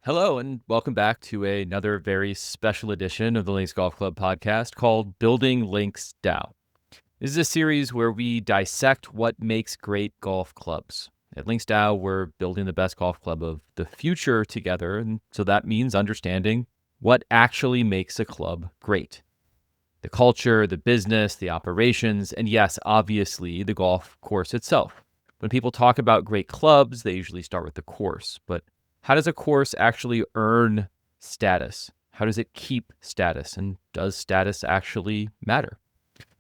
Hello, and welcome back to another very special edition of the Links Golf Club podcast called Building LinksDAO. This is a series where we dissect what makes great golf clubs. At LinksDAO, we're building the best golf club of the future together, and so that means understanding what actually makes a club great. The culture, the business, the operations, and yes, obviously, the golf course itself. When people talk about great clubs, they usually start with the course, but how does a course actually earn status? How does it keep status? And does status actually matter?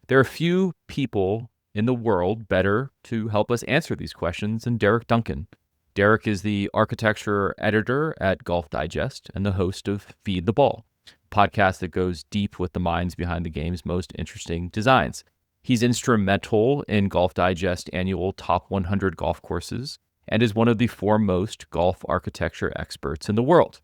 There are few people in the world better to help us answer these questions than Derek Duncan. Derek is the architecture editor at Golf Digest and the host of Feed the Ball, a podcast that goes deep with the minds behind the game's most interesting designs. He's instrumental in Golf Digest annual top 100 golf courses and is one of the foremost golf architecture experts in the world.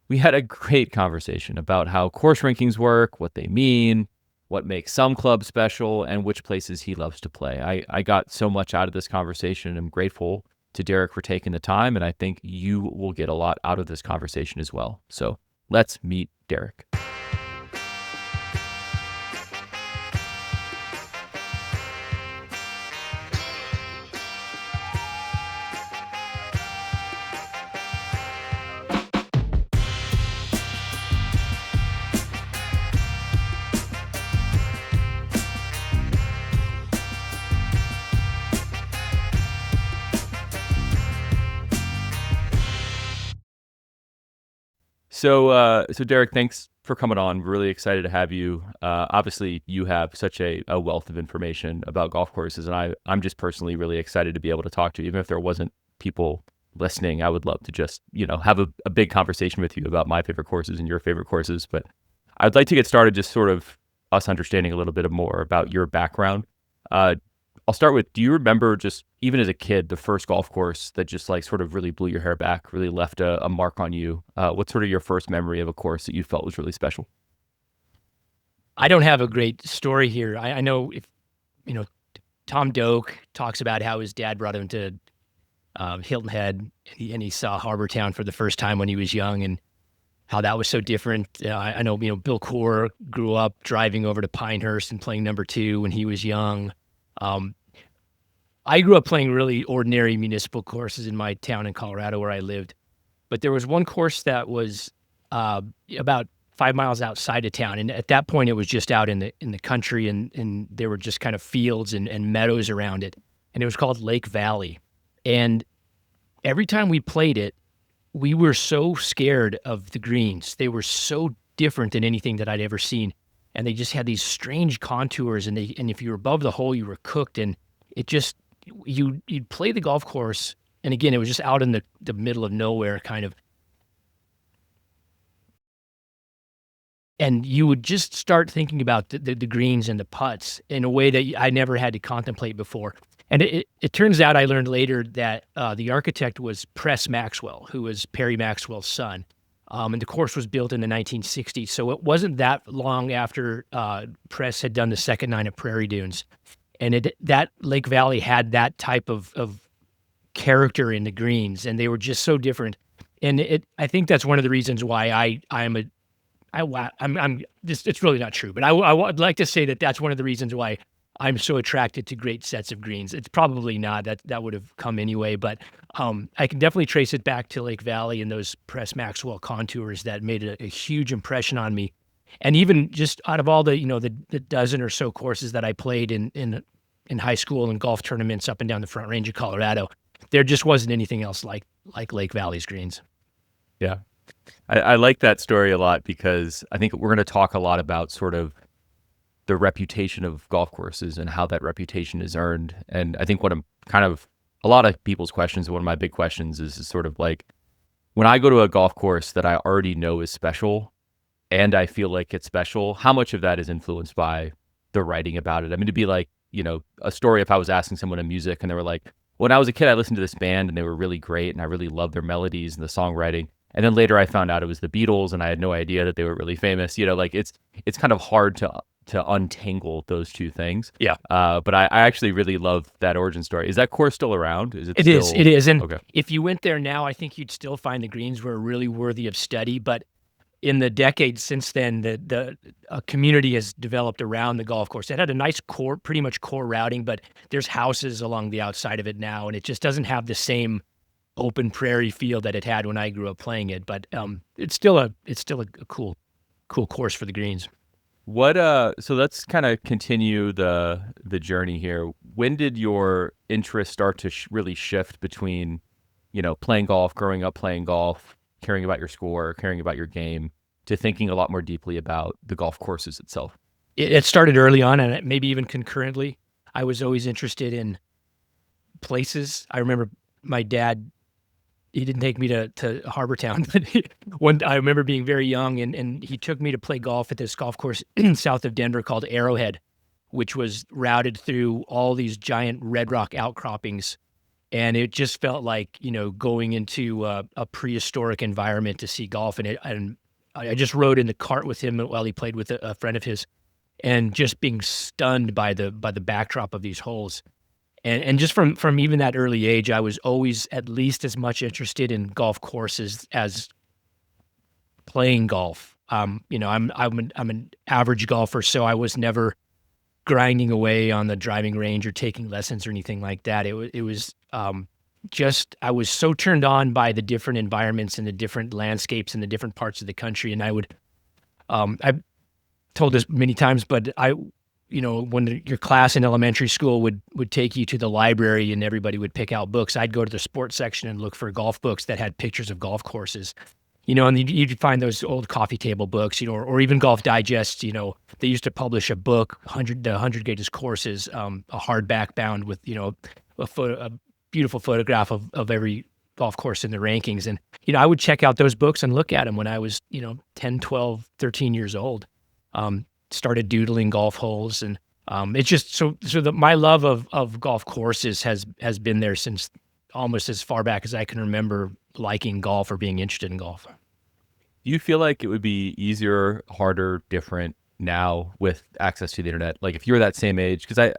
We had a great conversation about how course rankings work, what they mean, what makes some clubs special, and which places he loves to play. I got so much out of this conversation, and I'm grateful to Derek for taking the time, and I think you will get a lot out of this conversation as well. So let's meet Derek. So Derek, thanks for coming on. We're really excited to have you. Obviously, you have such a wealth of information about golf courses, and I'm just personally really excited to be able to talk to you. Even if there wasn't people listening, I would love to just, have a big conversation with you about my favorite courses and your favorite courses. But I'd like to get started just sort of us understanding a little bit more about your background. I'll start with, do you remember just even as a kid, the first golf course that just like sort of really blew your hair back, really left a mark on you? What's sort of your first memory of a course that you felt was really special? I don't have a great story here. I know if, Tom Doak talks about how his dad brought him to Hilton Head and he saw Harbor Town for the first time when he was young and how that was so different. I know, Bill Coore grew up driving over to Pinehurst and playing number 2 when he was young. I grew up playing really ordinary municipal courses in my town in Colorado where I lived, but there was one course that was about 5 miles outside of town, and at that point it was just out in the country, and there were just kind of fields and meadows around it, and it was called Lake Valley. And every time we played it, we were so scared of the greens. They were so different than anything that I'd ever seen. And they just had these strange contours, and if you were above the hole, you were cooked. And it just, you'd play the golf course, and again, it was just out in the middle of nowhere, kind of. And you would just start thinking about the greens and the putts in a way that I never had to contemplate before. And it turns out, I learned later that the architect was Press Maxwell, who was Perry Maxwell's son. And the course was built in the 1960s. So it wasn't that long after Press had done the second 9 at Prairie Dunes. And that Lake Valley had that type of character in the greens, and they were just so different. And I think that's one of the reasons why it's really not true, but I would like to say that that's one of the reasons why I'm so attracted to great sets of greens. It's probably not, that would have come anyway, but I can definitely trace it back to Lake Valley and those Press Maxwell contours that made a huge impression on me. And even just out of all the dozen or so courses that I played in high school and golf tournaments up and down the Front Range of Colorado, there just wasn't anything else like Lake Valley's greens. Yeah. I like that story a lot because I think we're going to talk a lot about sort of the reputation of golf courses and how that reputation is earned. And I think a lot of people's questions, one of my big questions is sort of like, when I go to a golf course that I already know is special and I feel like it's special, how much of that is influenced by the writing about it? I mean, to be like, a story if I was asking someone in music and they were like, when I was a kid, I listened to this band and they were really great and I really loved their melodies and the songwriting. And then later I found out it was the Beatles and I had no idea that they were really famous. It's kind of hard to untangle those two things. Yeah. But I actually really love that origin story. Is that course still around? Is it It is. still It is. And okay? if you went there now, I think you'd still find the greens were really worthy of study. But in the decades since then, the community has developed around the golf course. It had a nice core, pretty much core routing, but there's houses along the outside of it now, and it just doesn't have the same open prairie feel that it had when I grew up playing it. But it's still a cool course for the greens. What so let's kind of continue the journey here. When did your interest start to really shift between, playing golf, growing up playing golf, caring about your score, caring about your game, to thinking a lot more deeply about the golf courses itself? It started early on, and maybe even concurrently. I was always interested in places. I remember my dad, he didn't take me to Harbortown, but I remember being very young, and he took me to play golf at this golf course south of Denver called Arrowhead, which was routed through all these giant red rock outcroppings. And it just felt like, going into a prehistoric environment to see golf. And I just rode in the cart with him while he played with a friend of his, and just being stunned by the backdrop of these holes. And just from even that early age, I was always at least as much interested in golf courses as playing golf. I'm an average golfer, so I was never grinding away on the driving range or taking lessons or anything like that. It was just, I was so turned on by the different environments and the different landscapes and the different parts of the country. And I've told this many times, but when your class in elementary school would take you to the library and everybody would pick out books, I'd go to the sports section and look for golf books that had pictures of golf courses. And you'd find those old coffee table books, or even Golf Digests. They used to publish a book, the 100 Greatest Courses, a hardback bound with, a beautiful photograph of every golf course in the rankings. And, I would check out those books and look at them when I was, 10, 12, 13 years old. Started doodling golf holes. And it's just my love of golf courses has been there since almost as far back as I can remember liking golf or being interested in golf. Do you feel like it would be easier, harder, different now with access to the internet? Like if you were that same age, because I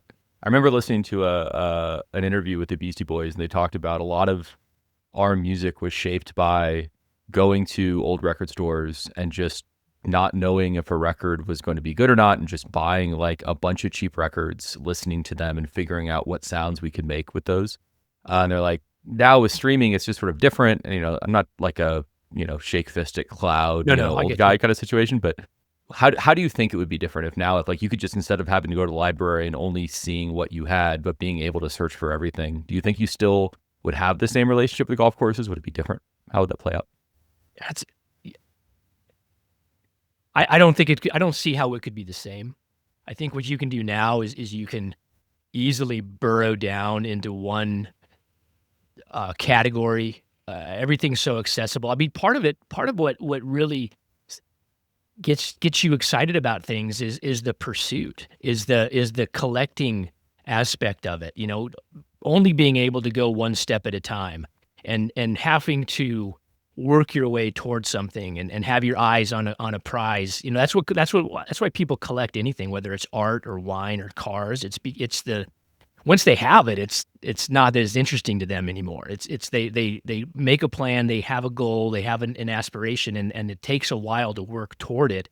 remember listening to an interview with the Beastie Boys, and they talked about a lot of our music was shaped by going to old record stores and just not knowing if a record was going to be good or not, and just buying like a bunch of cheap records, listening to them and figuring out what sounds we could make with those. And they're like, now with streaming, it's just sort of different. And, I'm not like a, shake fist at cloud, old guy kind of situation. But how do you think it would be different if like you could just, instead of having to go to the library and only seeing what you had, but being able to search for everything, do you think you still would have the same relationship with golf courses? Would it be different? How would that play out? I don't think I don't see how it could be the same. I think what you can do now is you can easily burrow down into one category. Everything's so accessible. I mean, part of what really gets you excited about things is the pursuit, is the collecting aspect of it. Only being able to go one step at a time, and having to work your way towards something and have your eyes on a prize. That's why people collect anything, whether it's art or wine or cars. Once they have it, it's not as interesting to them anymore. They make a plan, they have a goal, they have an aspiration, and it takes a while to work toward it.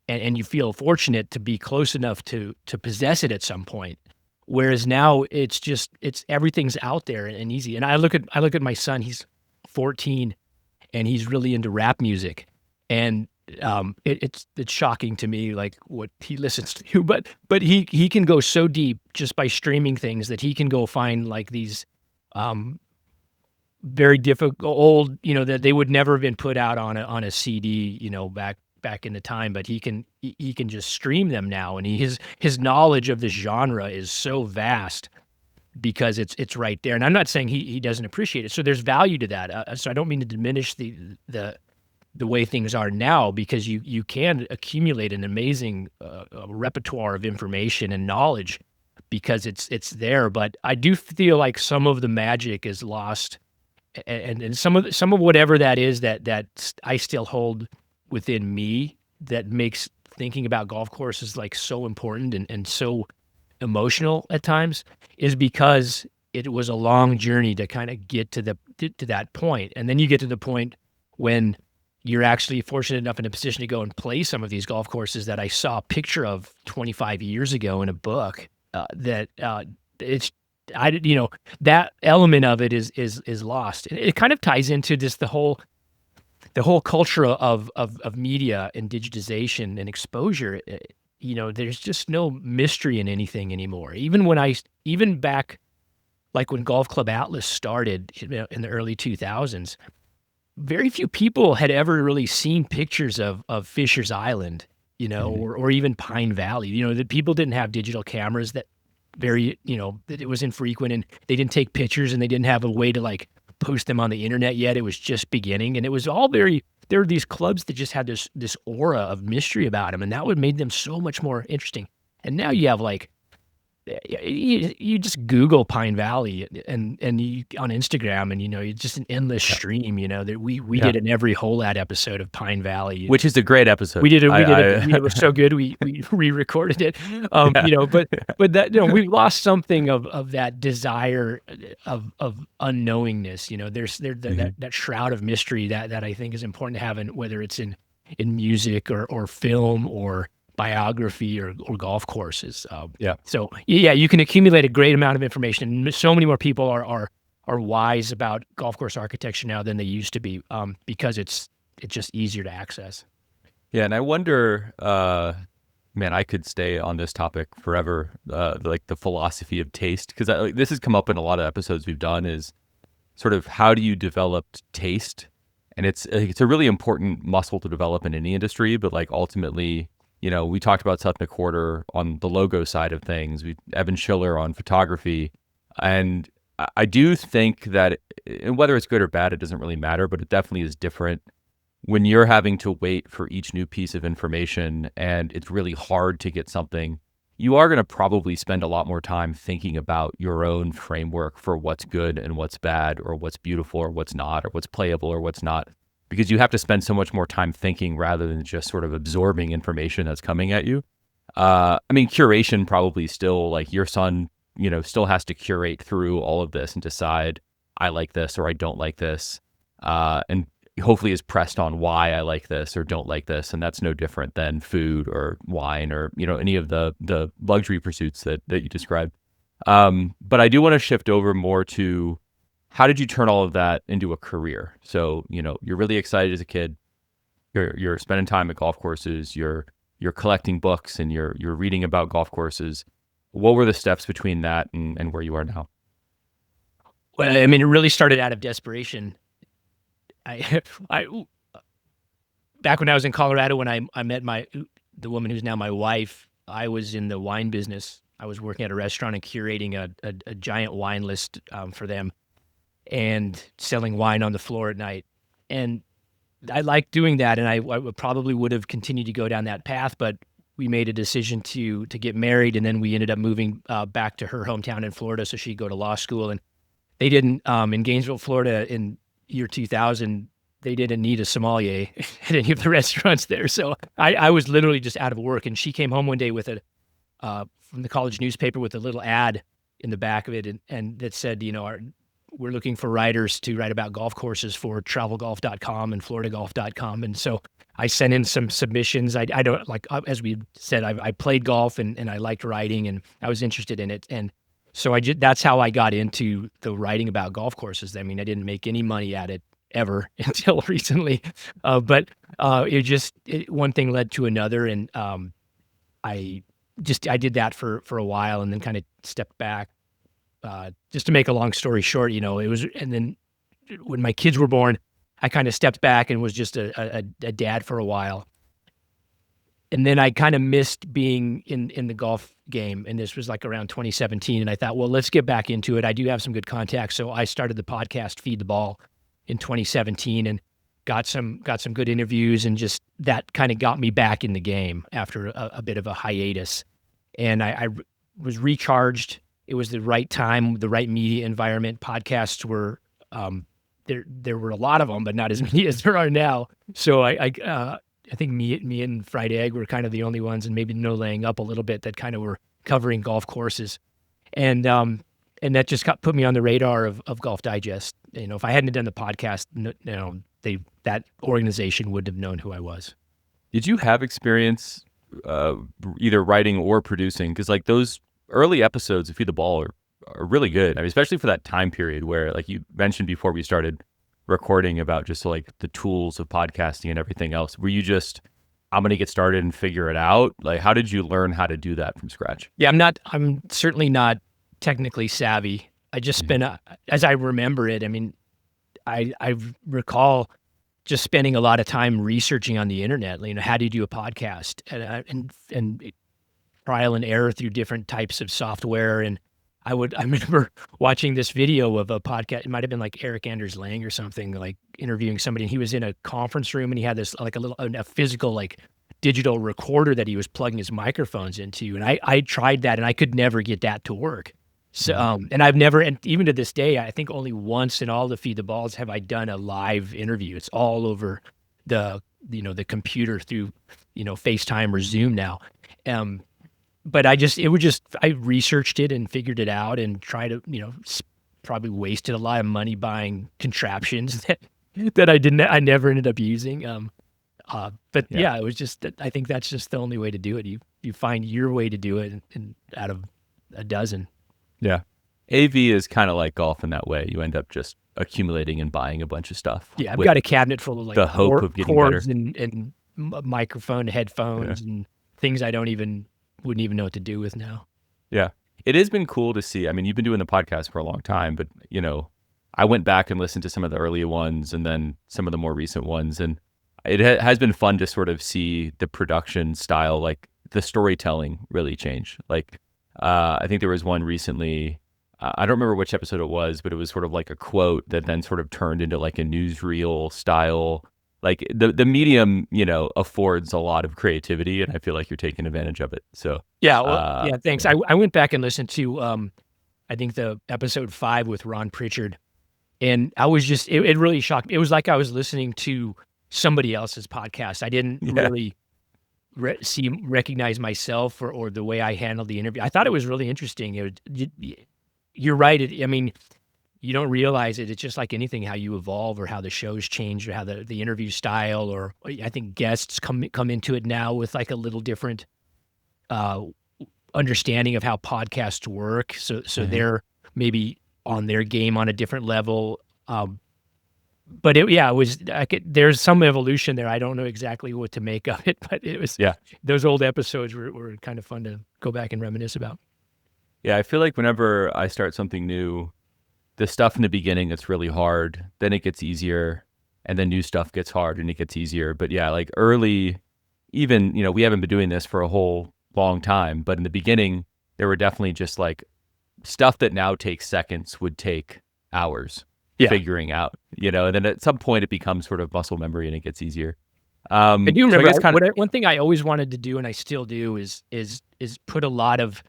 And you feel fortunate to be close enough to possess it at some point. Whereas now it's everything's out there and easy. And I look at my son, he's 14, and he's really into rap music. And it's shocking to me, like what he listens to, but he can go so deep just by streaming things that he can go find like these very difficult old, that they would never have been put out on a CD, back in the time, but he can just stream them now, and his knowledge of this genre is so vast because it's right there. And I'm not saying he doesn't appreciate it. So there's value to that. So I don't mean to diminish the way things are now, because you can accumulate an amazing repertoire of information and knowledge because it's there. But I do feel like some of the magic is lost, and some of whatever that is that I still hold within me that makes thinking about golf courses like so important and so emotional at times is because it was a long journey to kind of get to that point. And then you get to the point when you're actually fortunate enough in a position to go and play some of these golf courses that I saw a picture of 25 years ago in a book, it's, that element of it is lost. And it kind of ties into the whole culture of media and digitization and exposure. There's just no mystery in anything anymore. Even back, like when Golf Club Atlas started in the early 2000s, very few people had ever really seen pictures of Fisher's Island, or even Pine Valley. That people didn't have digital cameras, that that it was infrequent, and they didn't take pictures, and they didn't have a way to like post them on the internet yet. It was just beginning, and it was all there were these clubs that just had this aura of mystery about them, and that would made them so much more interesting. And now you have like, you just Google Pine Valley and you on Instagram, and it's just an endless stream. That we did an every hole ad episode of Pine Valley, which is a great episode. We did it. It was so good. We re-recorded it. But that we lost something of that desire of unknowingness. There's that shroud of mystery that I think is important to have, whether it's in music or film or biography or golf courses. So you can accumulate a great amount of information, and so many more people are wise about golf course architecture now than they used to be, because it's just easier to access. Yeah, and I wonder, man, I could stay on this topic forever, like the philosophy of taste, because this has come up in a lot of episodes we've done, is sort of how do you develop taste? And it's a really important muscle to develop in any industry, but like ultimately, we talked about Seth McWhorter on the logo side of things, Evan Schiller on photography, and I do think that, and whether it's good or bad, it doesn't really matter, but it definitely is different when you're having to wait for each new piece of information and it's really hard to get something. You are going to probably spend a lot more time thinking about your own framework for what's good and what's bad, or what's beautiful or what's not, or what's playable or what's not, because you have to spend so much more time thinking rather than just sort of absorbing information that's coming at you. Curation probably still, like your son, still has to curate through all of this and decide, I like this or I don't like this. And hopefully is pressed on why I like this or don't like this. And that's no different than food or wine or, any of the luxury pursuits that you described. But I do want to shift over more to, how did you turn all of that into a career? So, you're really excited as a kid. You're spending time at golf courses. You're collecting books and you're reading about golf courses. What were the steps between that and where you are now? Well, it really started out of desperation. I back when I was in Colorado, when I met the woman who's now my wife, I was in the wine business. I was working at a restaurant and curating a giant wine list for them, and selling wine on the floor at night. And I liked doing that, and I probably would have continued to go down that path, but we made a decision to get married, and then we ended up moving back to her hometown in Florida so she'd go to law school. And they didn't, in Gainesville, Florida in year 2000, they didn't need a sommelier at any of the restaurants there. So I was literally just out of work, and she came home one day with from the college newspaper with a little ad in the back of it, and that said, we're looking for writers to write about golf courses for travelgolf.com and floridagolf.com. And so I sent in some submissions. I don't, like, as we said, I played golf and I liked writing and I was interested in it. And so that's how I got into the writing about golf courses. I didn't make any money at it ever until recently. But one thing led to another. And I did that for a while and then kind of stepped back. Just to make a long story short, and then when my kids were born, I kind of stepped back and was just a dad for a while. And then I kind of missed being in the golf game. And this was like around 2017. And I thought, well, let's get back into it. I do have some good contacts. So I started the podcast Feed the Ball in 2017 and got some good interviews, and just that kind of got me back in the game after a bit of a hiatus. And I was recharged. It was the right time, the right media environment. Podcasts were, there were a lot of them, but not as many as there are now. So I think me and Fried Egg were kind of the only ones, and maybe No Laying Up a little bit, that kind of were covering golf courses. And that just put me on the radar of Golf Digest. If I hadn't done the podcast, that organization wouldn't have known who I was. Did you have experience either writing or producing? Because like those early episodes of Feed the Ball are really good. I mean, especially for that time period where, like you mentioned before we started recording, about just like the tools of podcasting and everything else. Were you just, I'm going to get started and figure it out? Like, how did you learn how to do that from scratch? Yeah, I'm certainly not technically savvy. I just spent, as I remember it, I mean, I recall just spending a lot of time researching on the internet, how do you do a podcast, and trial and error through different types of software. And I remember watching this video of a podcast. It might've been like Eric Anders Lang or something, like interviewing somebody, and he was in a conference room and he had this like a physical, like digital recorder that he was plugging his microphones into. And I tried that and I could never get that to work. So, and I've never, and even to this day, I think only once in all the Feed the Balls have I done a live interview. It's all over the computer through, FaceTime or Zoom now. But I researched it and figured it out and tried to, probably wasted a lot of money buying contraptions that I never ended up using. But yeah, it was just, I think that's just the only way to do it. You find your way to do it and out of a dozen. Yeah. AV is kind of like golf in that way. You end up just accumulating and buying a bunch of stuff. Yeah, I've got a cabinet full of like the hope of getting cords better. and microphone, headphones, and things I wouldn't even know what to do with now. Yeah. It has been cool to see. I mean, you've been doing the podcast for a long time, but I went back and listened to some of the earlier ones and then some of the more recent ones. And it has been fun to sort of see the production style, like the storytelling really change. Like, I think there was one recently, I don't remember which episode it was, but it was sort of like a quote that then sort of turned into like a newsreel style. Like the medium, affords a lot of creativity, and I feel like you're taking advantage of it. So yeah, thanks. Yeah. I went back and listened to, I think the episode 5 with Ron Pritchard, and I was just, it really shocked me. It was like I was listening to somebody else's podcast. I didn't really recognize myself or the way I handled the interview. I thought it was really interesting. You're right. I mean, you don't realize it. It's just like anything, how you evolve or how the shows change or how the interview style, or I think guests come into it now with like a little different understanding of how podcasts work. So they're maybe on their game on a different level. But there's some evolution there. I don't know exactly what to make of it, but it was, those old episodes were kind of fun to go back and reminisce about. Yeah, I feel like whenever I start something new, the stuff in the beginning that's really hard, then it gets easier, and then new stuff gets hard and it gets easier. But yeah, like early, even, we haven't been doing this for a whole long time, but in the beginning, there were definitely just like stuff that now takes seconds would take hours. Figuring out, and then at some point it becomes sort of muscle memory and it gets easier. I do remember one thing I always wanted to do, and I still do, is put a lot of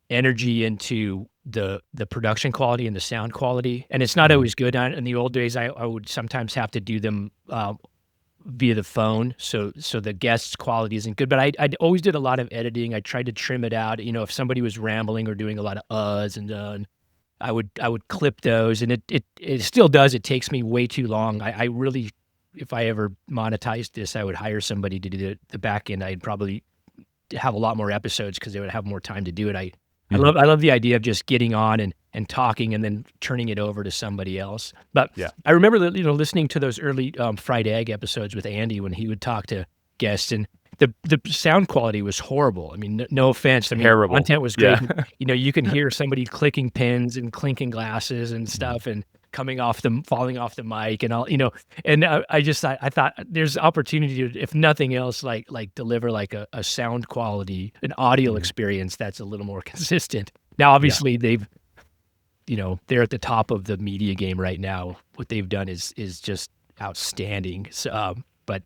energy into the production quality and the sound quality. And it's not always good. In the old days, I would sometimes have to do them via the phone, so the guest's quality isn't good. But I always did a lot of editing. I tried to trim it out. If somebody was rambling or doing a lot of uhs and I would clip those, and it still does. It takes me way too long. I really, if I ever monetized this, I would hire somebody to do the back end. I'd probably have a lot more episodes because they would have more time to do it. I love the idea of just getting on and talking and then turning it over to somebody else. But I remember listening to those early Fried Egg episodes with Andy when he would talk to guests, and the sound quality was horrible. I mean, no offense. I mean, terrible. Content was great. Yeah. You can hear somebody clicking pens and clinking glasses and stuff, and falling off the mic and all. And I thought there's opportunity to, if nothing else, like deliver like a sound quality, an audio experience that's a little more consistent. Now, obviously, they're at the top of the media game right now. What they've done is just outstanding. So, but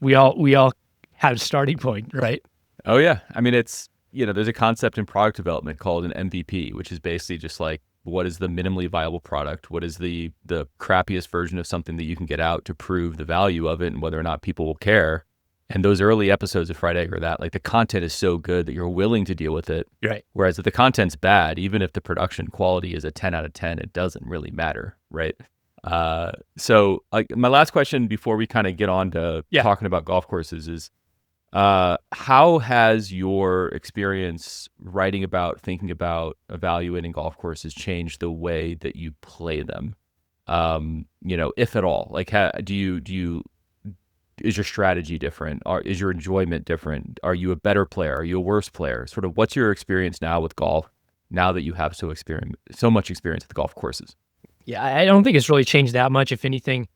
we all have a starting point, right? Oh yeah. I mean, it's, there's a concept in product development called an MVP, which is basically just like what is the minimally viable product, what is the crappiest version of something that you can get out to prove the value of it and whether or not people will care. And those early episodes of Fried Egg are that, like, the content is so good that you're willing to deal with it. Right. Whereas if the content's bad, even if the production quality is a 10 out of 10, it doesn't really matter, right? So like my last question before we kind of get on to talking about golf courses is, how has your experience writing about, thinking about, evaluating golf courses changed the way that you play them? If at all, like, is your strategy different? Or is your enjoyment different? Are you a better player? Are you a worse player? Sort of what's your experience now with golf now that you have so much experience with golf courses? Yeah, I don't think it's really changed that much. If anything,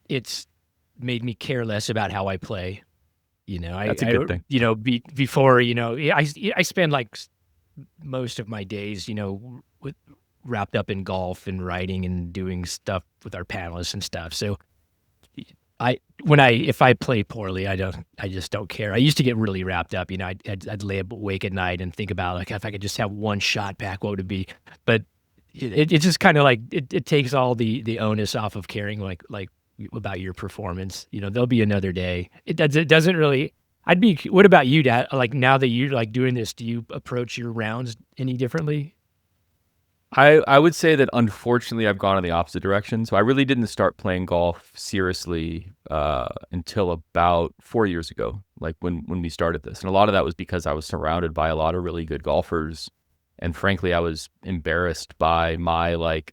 it's made me care less about how I play. That's a good thing. Before, I spend like most of my days, wrapped up in golf and writing and doing stuff with our panelists and stuff. So if I play poorly, I just don't care. I used to get really wrapped up. I'd lay awake at night and think about, like, if I could just have one shot back, what would it be? But it's just kind of like it takes all the onus off of caring like about your performance. There'll be another day. It doesn't really. What about you, Dad? Like, now that you're like doing this, do you approach your rounds any differently? I would say that unfortunately I've gone in the opposite direction. So I really didn't start playing golf seriously until about 4 years ago, like when we started this. And a lot of that was because I was surrounded by a lot of really good golfers. And frankly, I was embarrassed by my,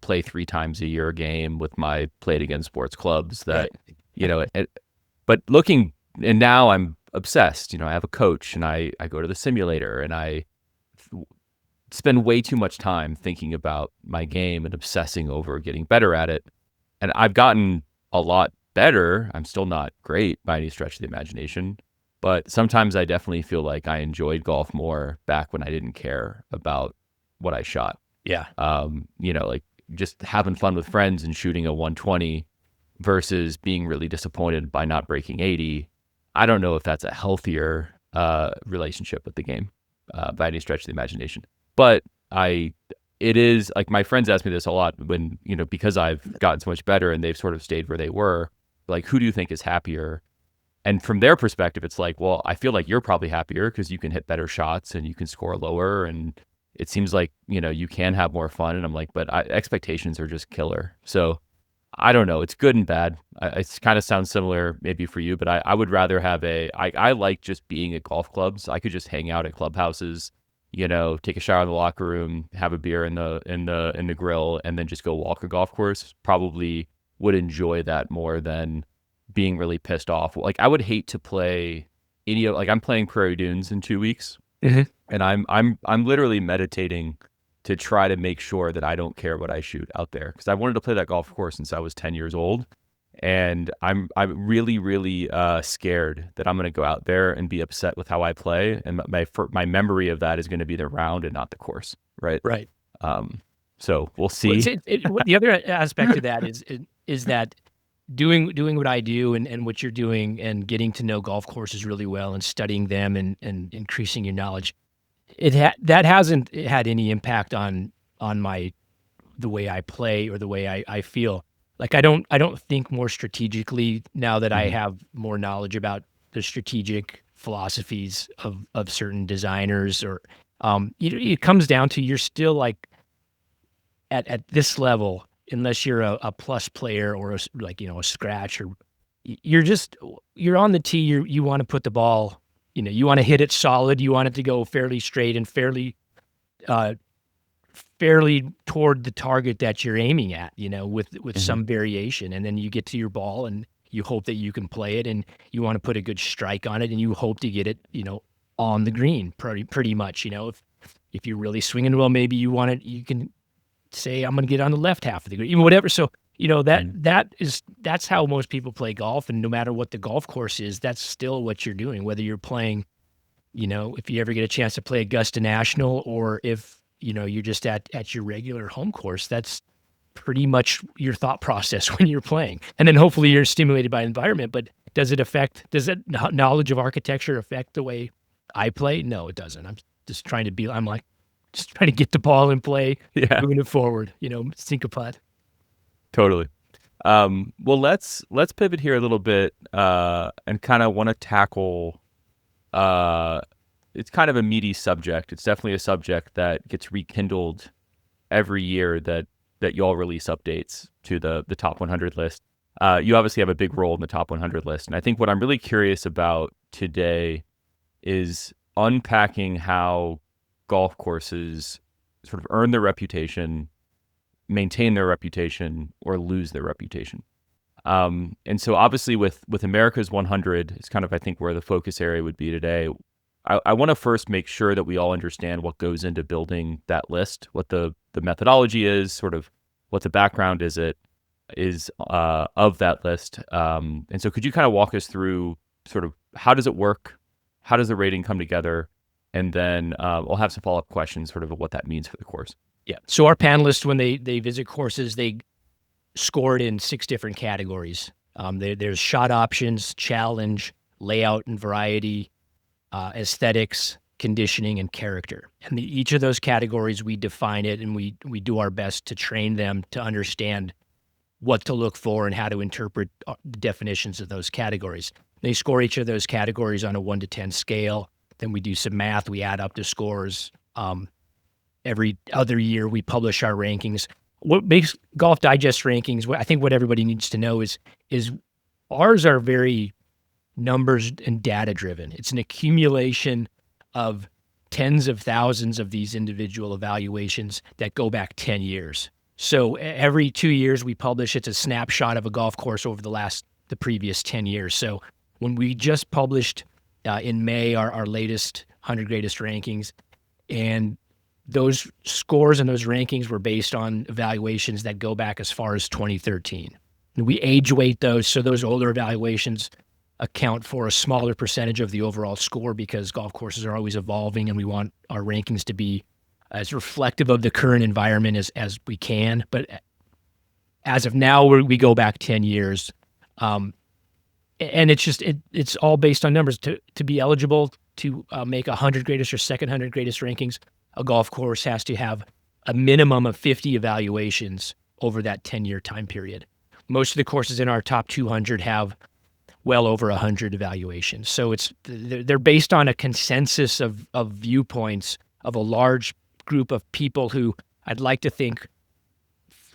play 3 times a year game with my Played Again sports clubs that, but and now I'm obsessed. I have a coach and I go to the simulator and I spend way too much time thinking about my game and obsessing over getting better at it. And I've gotten a lot better. I'm still not great by any stretch of the imagination, but sometimes I definitely feel like I enjoyed golf more back when I didn't care about what I shot. Yeah. Like just having fun with friends and shooting a 120 versus being really disappointed by not breaking 80. I don't know if that's a healthier relationship with the game by any stretch of the imagination. But it is like, my friends ask me this a lot when, because I've gotten so much better and they've sort of stayed where they were, like, who do you think is happier? And from their perspective, it's like, well, I feel like you're probably happier because you can hit better shots and you can score lower. And it seems like, you can have more fun. And I'm like, but expectations are just killer. So I don't know. It's good and bad. It kind of sounds similar maybe for you, but I would rather have I like just being at golf clubs. I could just hang out at clubhouses, take a shower in the locker room, have a beer in the grill, and then just go walk a golf course. Probably would enjoy that more than being really pissed off. Like, I would hate to play I'm playing Prairie Dunes in 2 weeks, and I'm literally meditating to try to make sure that I don't care what I shoot out there, because I wanted to play that golf course since I was 10 years old. And I'm really, really scared that I'm going to go out there and be upset with how I play. And my memory of that is going to be the round and not the course. Right. Right. So we'll see. The other aspect of that is that doing what I do and what you're doing and getting to know golf courses really well and studying them and increasing your knowledge, that hasn't had any impact on the way I play or the way I feel. Like, I don't think more strategically now that I have more knowledge about the strategic philosophies of certain designers, or it comes down to, you're still like at this level, unless you're a plus player or a scratch, or you're on the tee. You want to put the ball, you want to hit it solid. You want it to go fairly straight and fairly toward the target that you're aiming at, with some variation. And then you get to your ball and you hope that you can play it, and you want to put a good strike on it, and you hope to get it, on the green pretty much. If you're really swinging well, maybe you can say, I'm going to get on the left half of the green, whatever. So, that's how most people play golf. And no matter what the golf course is, that's still what you're doing, whether you're playing, if you ever get a chance to play Augusta National, or if, you're just at your regular home course. That's pretty much your thought process when you're playing. And then hopefully you're stimulated by environment, but does that knowledge of architecture affect the way I play? No, it doesn't. I'm just trying to I'm like just trying to get the ball in play, Yeah, moving it forward, sink a putt. totally. Well, let's pivot here a little bit and kind of want to tackle. It's kind of a meaty subject. It's definitely a subject that gets rekindled every year that y'all release updates to the top 100 list. You obviously have a big role in the top 100 list, and I think what I'm really curious about today is unpacking how golf courses sort of earn their reputation, maintain their reputation, or lose their reputation. And so obviously with America's 100, it's kind of, I think, where the focus area would be today. I want to first make sure that we all understand what goes into building that list, what the methodology is, sort of what the background is of that list. And so could you kind of walk us through sort of how does it work? How does the rating come together? And then we'll have some follow-up questions sort of what that means for the course. Yeah. So our panelists, when they visit courses, they score it in 6 different categories. There's shot options, challenge, layout and variety, aesthetics, conditioning, and character. And each of those categories, we define it, and we do our best to train them to understand what to look for and how to interpret the definitions of those categories. They score each of those categories on a 1 to 10 scale. Then we do some math. We add up the scores. Every other year, we publish our rankings. What makes Golf Digest rankings, I think what everybody needs to know is ours are very numbers and data driven. It's an accumulation of tens of thousands of these individual evaluations that go back 10 years. So every 2 years we publish, it's a snapshot of a golf course over the previous 10 years. So when we just published in May our latest 100 greatest rankings, and those scores and those rankings were based on evaluations that go back as far as 2013. And we age weight those, so those older evaluations account for a smaller percentage of the overall score because golf courses are always evolving and we want our rankings to be as reflective of the current environment as we can. But as of now, we go back 10 years. And it's just, it's all based on numbers. To be eligible to make 100 greatest or second 100 greatest rankings, a golf course has to have a minimum of 50 evaluations over that 10-year time period. Most of the courses in our top 200 have well over 100 evaluations. So they're based on a consensus of viewpoints of a large group of people who I'd like to think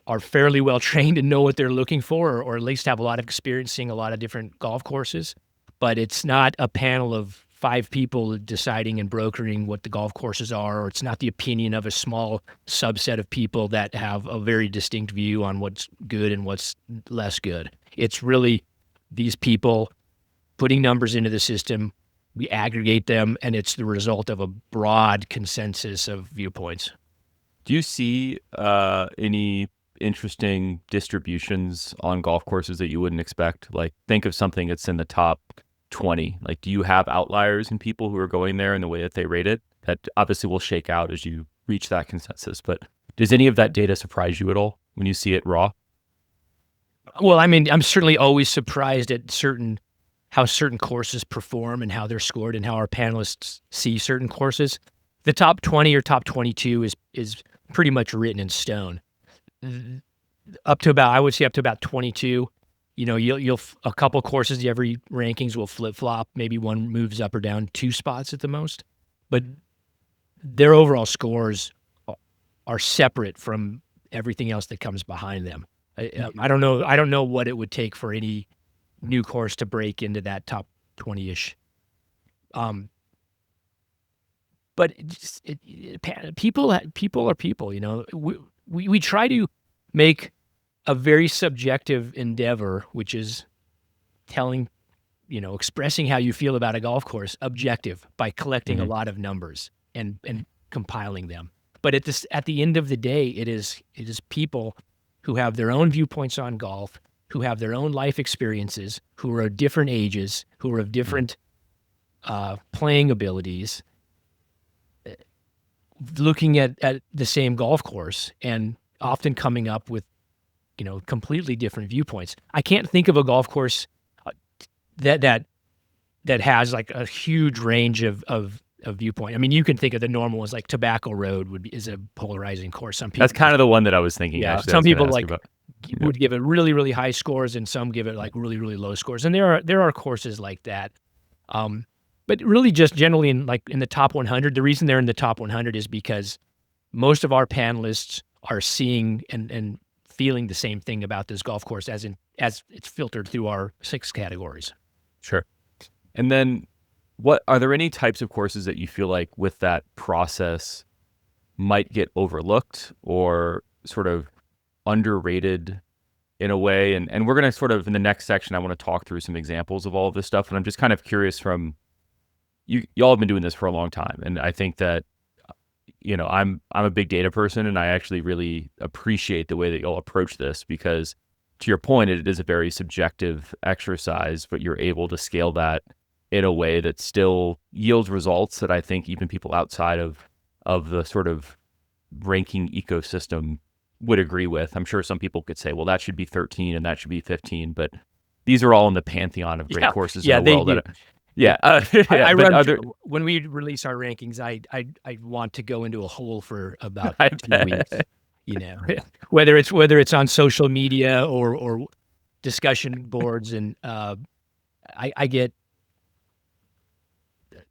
are fairly well trained and know what they're looking for, or at least have a lot of experience seeing a lot of different golf courses. But it's not a panel of 5 people deciding and brokering what the golf courses are, or it's not the opinion of a small subset of people that have a very distinct view on what's good and what's less good. It's really these people putting numbers into the system, we aggregate them, and it's the result of a broad consensus of viewpoints. Do you see any interesting distributions on golf courses that you wouldn't expect? Like, think of something that's in the top 20. Like, do you have outliers in people who are going there in the way that they rate it? That obviously will shake out as you reach that consensus. But does any of that data surprise you at all when you see it raw? Well, I mean, I'm certainly always surprised at how certain courses perform and how they're scored and how our panelists see certain courses. The top 20 or top 22 is pretty much written in stone. I would say up to about 22. You'll a couple courses, every rankings will flip-flop. Maybe one moves up or down 2 spots at the most. But their overall scores are separate from everything else that comes behind them. I don't know what it would take for any new course to break into that top 20-ish. But people are people. We try to make a very subjective endeavor, which is expressing how you feel about a golf course, objective by collecting a lot of numbers and compiling them. But at the end of the day, it is people who have their own viewpoints on golf, who have their own life experiences, who are of different ages, who are of different playing abilities, looking at the same golf course and often coming up with completely different viewpoints. I can't think of a golf course that has like a huge range of a viewpoint. I mean, you can think of the normal as like Tobacco Road is a polarizing course. Some people, That's kind of the one that I was thinking. yeah, Actually, I some was going to people ask you like about. would give it really, really high scores, and some give it like really, really low scores. And there are courses like that. But really just generally in the top 100, the reason they're in the top 100 is because most of our panelists are seeing and feeling the same thing about this golf course as it's filtered through our 6 categories. Sure. And then what are there any types of courses that you feel like with that process might get overlooked or sort of underrated in a way? And we're going to sort of, in the next section, I want to talk through some examples of all of this stuff. And I'm just kind of curious from y'all have been doing this for a long time. And I think that, I'm a big data person, and I actually really appreciate the way that y'all approach this because, to your point, it is a very subjective exercise, but you're able to scale that in a way that still yields results that I think even people outside of the sort of ranking ecosystem would agree with. I'm sure some people could say, well, that should be 13 and that should be 15, but these are all in the pantheon of great courses in the world. I run when we release our rankings, I want to go into a hole for about 2 weeks. Whether it's on social media or discussion boards, and I get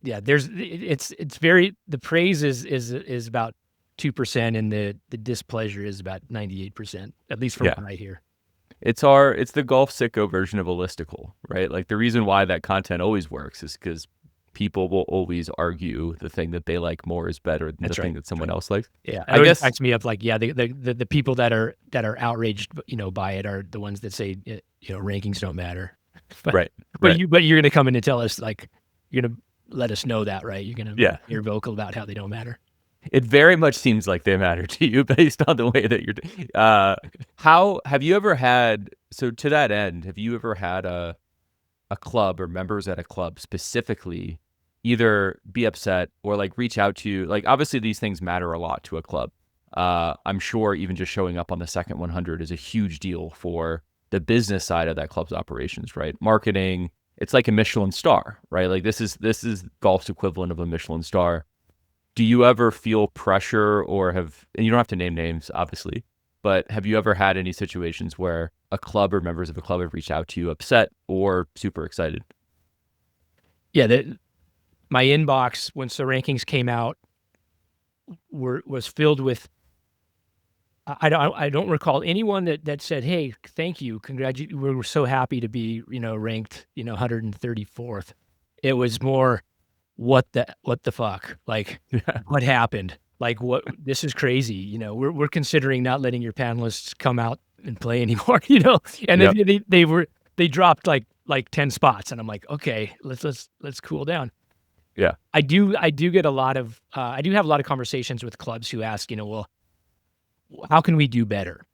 it's very, the praise is about 2% and the displeasure is about 98%, at least from what I hear. It's the golf sicko version of a listicle, right? Like the reason why that content always works is because people will always argue the thing that they like more is better than thing that someone else likes. Yeah, I guess backs me up. Like, the people that are outraged, by it are the ones that say, rankings don't matter. But you're going to come in and tell us, like, you're going to let us know that, right? You're going to you're vocal about how they don't matter. It very much seems like they matter to you based on the way that you're. How have you ever had? So to that end, have you ever had a club or members at a club specifically either be upset or like reach out to you? Like obviously these things matter a lot to a club. I'm sure even just showing up on the second 100 is a huge deal for the business side of that club's operations, right? Marketing. It's like a Michelin star, right? Like this is golf's equivalent of a Michelin star. Do you ever feel pressure or and you don't have to name names, obviously, but have you ever had any situations where a club or members of a club have reached out to you upset or super excited? Yeah, my inbox, once the rankings came out, was filled with, I don't recall anyone that said, hey, thank you, we're so happy to be, ranked, 134th. It was more, what the fuck? Like, what happened? Like, this is crazy. We're considering not letting your panelists come out and play anymore, and they dropped like 10 spots. And I'm like, okay, let's cool down. Yeah. I do get a lot of, I do have a lot of conversations with clubs who ask, well, how can we do better?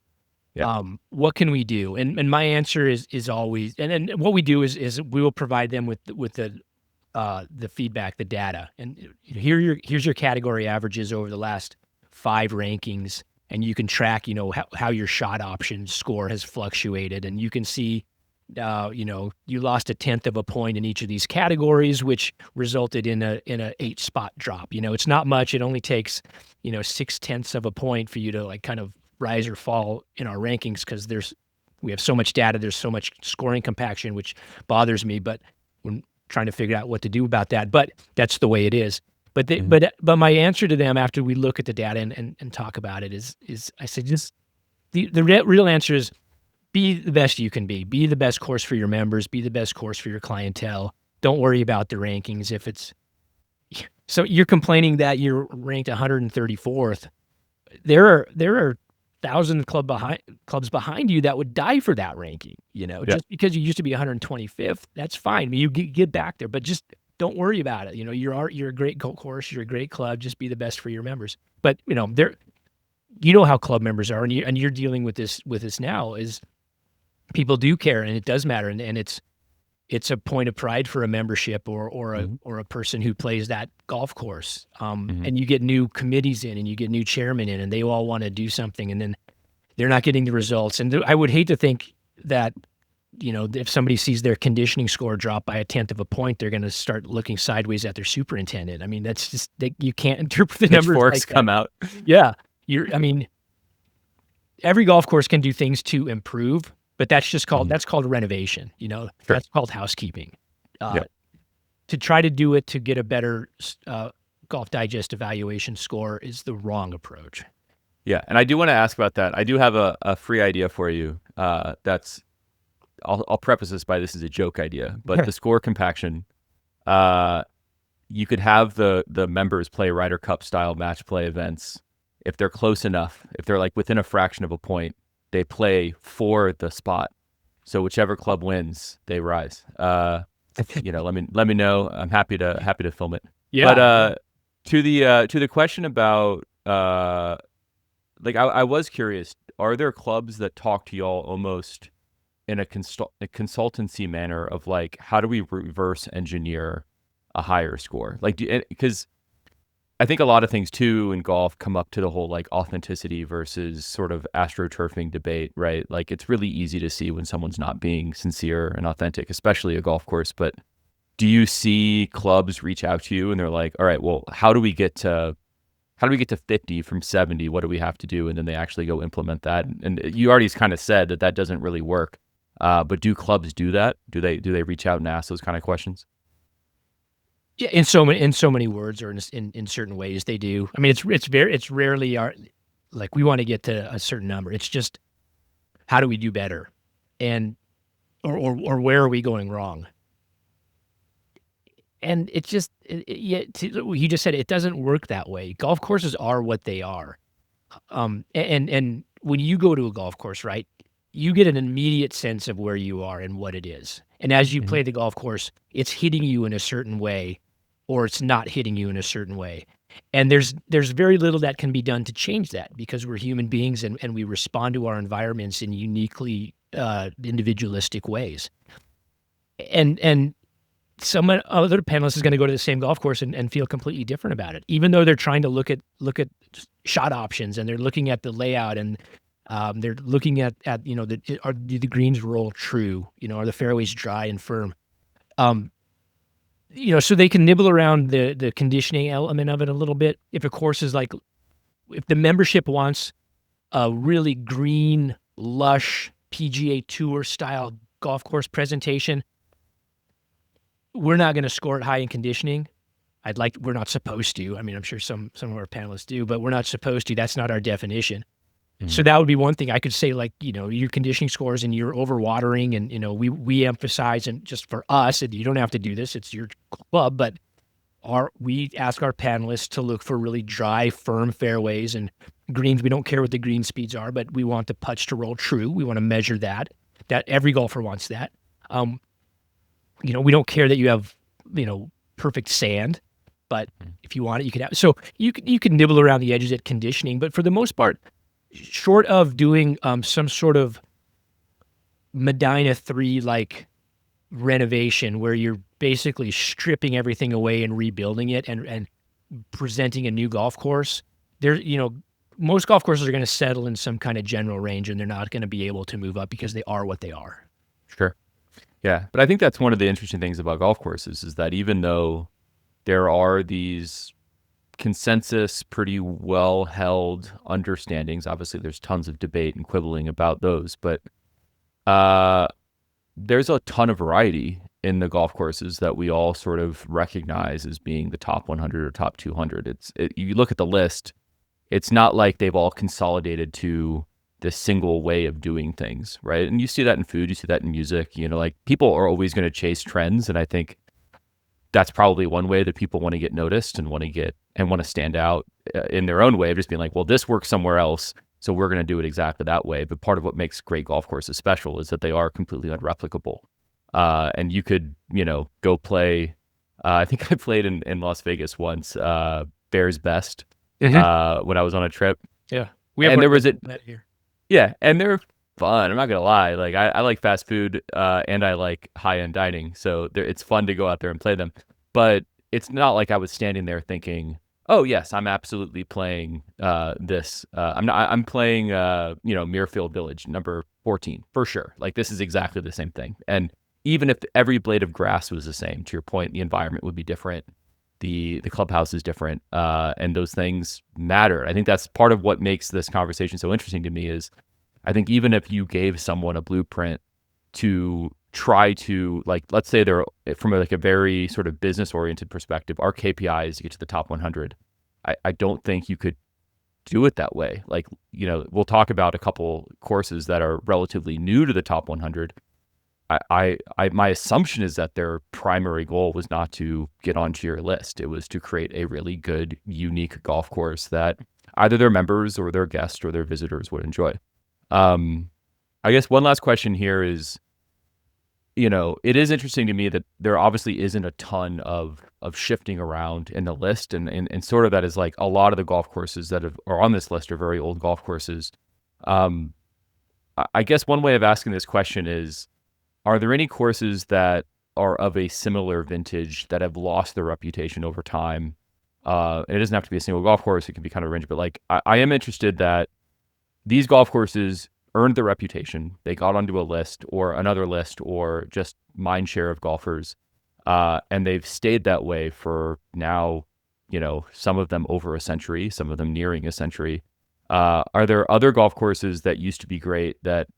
Yeah. What can we do? And my answer is always, and what we do is we will provide them with the feedback, the data, and here's your category averages over the last 5 rankings, and you can track, how your shot option score has fluctuated, and you can see, you lost 1/10 of a point in each of these categories, which resulted in a 8 spot drop. It's not much. It only takes, 0.6 of a point for you to like kind of rise or fall in our rankings because we have so much data. There's so much scoring compaction, which bothers me, but when trying to figure out what to do about that, but that's the way it is. But but my answer to them after we look at the data and talk about it is I said, just the real answer is be the best you can be the best course for your members, be the best course for your clientele. Don't worry about the rankings. If it's, so you're complaining that you're ranked 134th. There are thousand clubs behind you that would die for that ranking, just because you used to be 125th, that's fine. You get back there, but just don't worry about it. You're a great course, you're a great club, just be the best for your members. But how club members are, and you're dealing with this now, is people do care, and it does matter. And it's a point of pride for a membership or a person who plays that golf course. And you get new committees in and you get new chairmen in and they all want to do something and then they're not getting the results. And I would hate to think that if somebody sees their conditioning score drop by 1/10 of a point, they're going to start looking sideways at their superintendent. I mean, that's just, you can't interpret the numbers Pitchforks like that. come out. Yeah. Every golf course can do things to improve, but that's just called, that's called renovation. Sure. That's called housekeeping. Yeah. To try to do it to get a better Golf Digest evaluation score is the wrong approach. Yeah, and I do want to ask about that. I do have a free idea for you. I'll preface this by this is a joke idea, but the score compaction, you could have the members play Ryder Cup style match play events. If they're close enough, if they're like within a fraction of a point, they play for the spot. So whichever club wins, they rise. Let me know. I'm happy to film it. Yeah. But to the question about I was curious, are there clubs that talk to y'all almost in a consultancy manner of like, how do we reverse engineer a higher score? Like, because I think a lot of things too in golf come up to the whole like authenticity versus sort of astroturfing debate, right? Like it's really easy to see when someone's not being sincere and authentic, especially a golf course. But do you see clubs reach out to you and they're like, all right, well, how do we get to 50 from 70? What do we have to do? And then they actually go implement that. And you already kind of said that doesn't really work. But do clubs do that? Do they reach out and ask those kind of questions? Yeah, in so many words, or in certain ways, they do. I mean, it's rarely like we want to get to a certain number. It's just how do we do better, and or where are we going wrong? And it's just you just said it doesn't work that way. Golf courses are what they are, and when you go to a golf course, right, you get an immediate sense of where you are and what it is. And as you play the golf course, it's hitting you in a certain way, or it's not hitting you in a certain way. And there's very little that can be done to change that because we're human beings and we respond to our environments in uniquely individualistic ways. And some other panelist is going to go to the same golf course and feel completely different about it, even though they're trying to look at shot options and they're looking at the layout and they're looking at do the greens roll true? Are the fairways dry and firm? So they can nibble around the conditioning element of it a little bit. If a course is like, if the membership wants a really green, lush PGA Tour style golf course presentation, we're not going to score it high in conditioning. We're not supposed to. I mean, I'm sure some of our panelists do, but we're not supposed to. That's not our definition. Mm-hmm. So that would be one thing I could say, like, your conditioning scores and you're overwatering and, we emphasize, and just for us, and you don't have to do this, it's your club, but we ask our panelists to look for really dry, firm fairways and greens. We don't care what the green speeds are, but we want the putts to roll true. We want to measure that every golfer wants that. We don't care that you have, perfect sand, but if you want it, you can have. So you can nibble around the edges at conditioning, but for the most part, short of doing some sort of Medina 3 like renovation where you're basically stripping everything away and rebuilding it and presenting a new golf course, most golf courses are going to settle in some kind of general range and they're not going to be able to move up because they are what they are. Sure. Yeah. But I think that's one of the interesting things about golf courses is that even though there are these consensus, pretty well held understandings, obviously there's tons of debate and quibbling about those, but there's a ton of variety in the golf courses that we all sort of recognize as being the top 100 or top 200. You look at the list, it's not like they've all consolidated to this single way of doing things, right? And you see that in food, you see that in music, like people are always going to chase trends. And I think that's probably one way that people want to get noticed and want to stand out in their own way of just being like, well, this works somewhere else, so we're going to do it exactly that way. But part of what makes great golf courses special is that they are completely unreplicable. And you could, go play, I think I played in Las Vegas once, Bears Best, when I was on a trip. Yeah. That here. Yeah. And they're fun. I'm not going to lie. Like I like fast food, and I like high-end dining. So it's fun to go out there and play them. But it's not like I was standing there thinking, Oh yes, I'm absolutely playing this. I'm not. I'm playing Muirfield Village number 14 for sure. Like this is exactly the same thing. And even if every blade of grass was the same, to your point, the environment would be different. The clubhouse is different, and those things matter. I think that's part of what makes this conversation so interesting to me. Is I think even if you gave someone a blueprint to try to, like, let's say they're from like a very sort of business oriented perspective, our KPI is to get to the top 100. I don't think you could do it that way. Like, we'll talk about a couple courses that are relatively new to the top 100. My assumption is that their primary goal was not to get onto your list. It was to create a really good, unique golf course that either their members or their guests or their visitors would enjoy. I guess one last question here is, it is interesting to me that there obviously isn't a ton of shifting around in the list, and sort of that is like a lot of the golf courses that are on this list are very old golf courses. I guess one way of asking this question is, are there any courses that are of a similar vintage that have lost their reputation over time? And it doesn't have to be a single golf course; it can be kind of a range. But like, I am interested that these golf courses earned their reputation. They got onto a list or another list or just mind share of golfers. And they've stayed that way for now, some of them over a century, some of them nearing a century. Are there other golf courses that used to be great that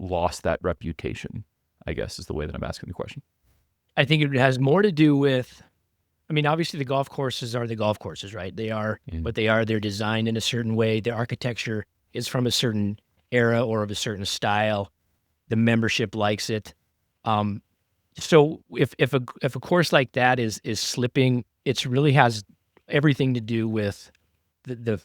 lost that reputation, I guess is the way that I'm asking the question. I think it has more to do with, I mean, obviously the golf courses are the golf courses, right? They are what they are. They're designed in a certain way. The architecture is from a certain era or of a certain style. The membership likes it. So if a course like that is slipping, it really has everything to do with the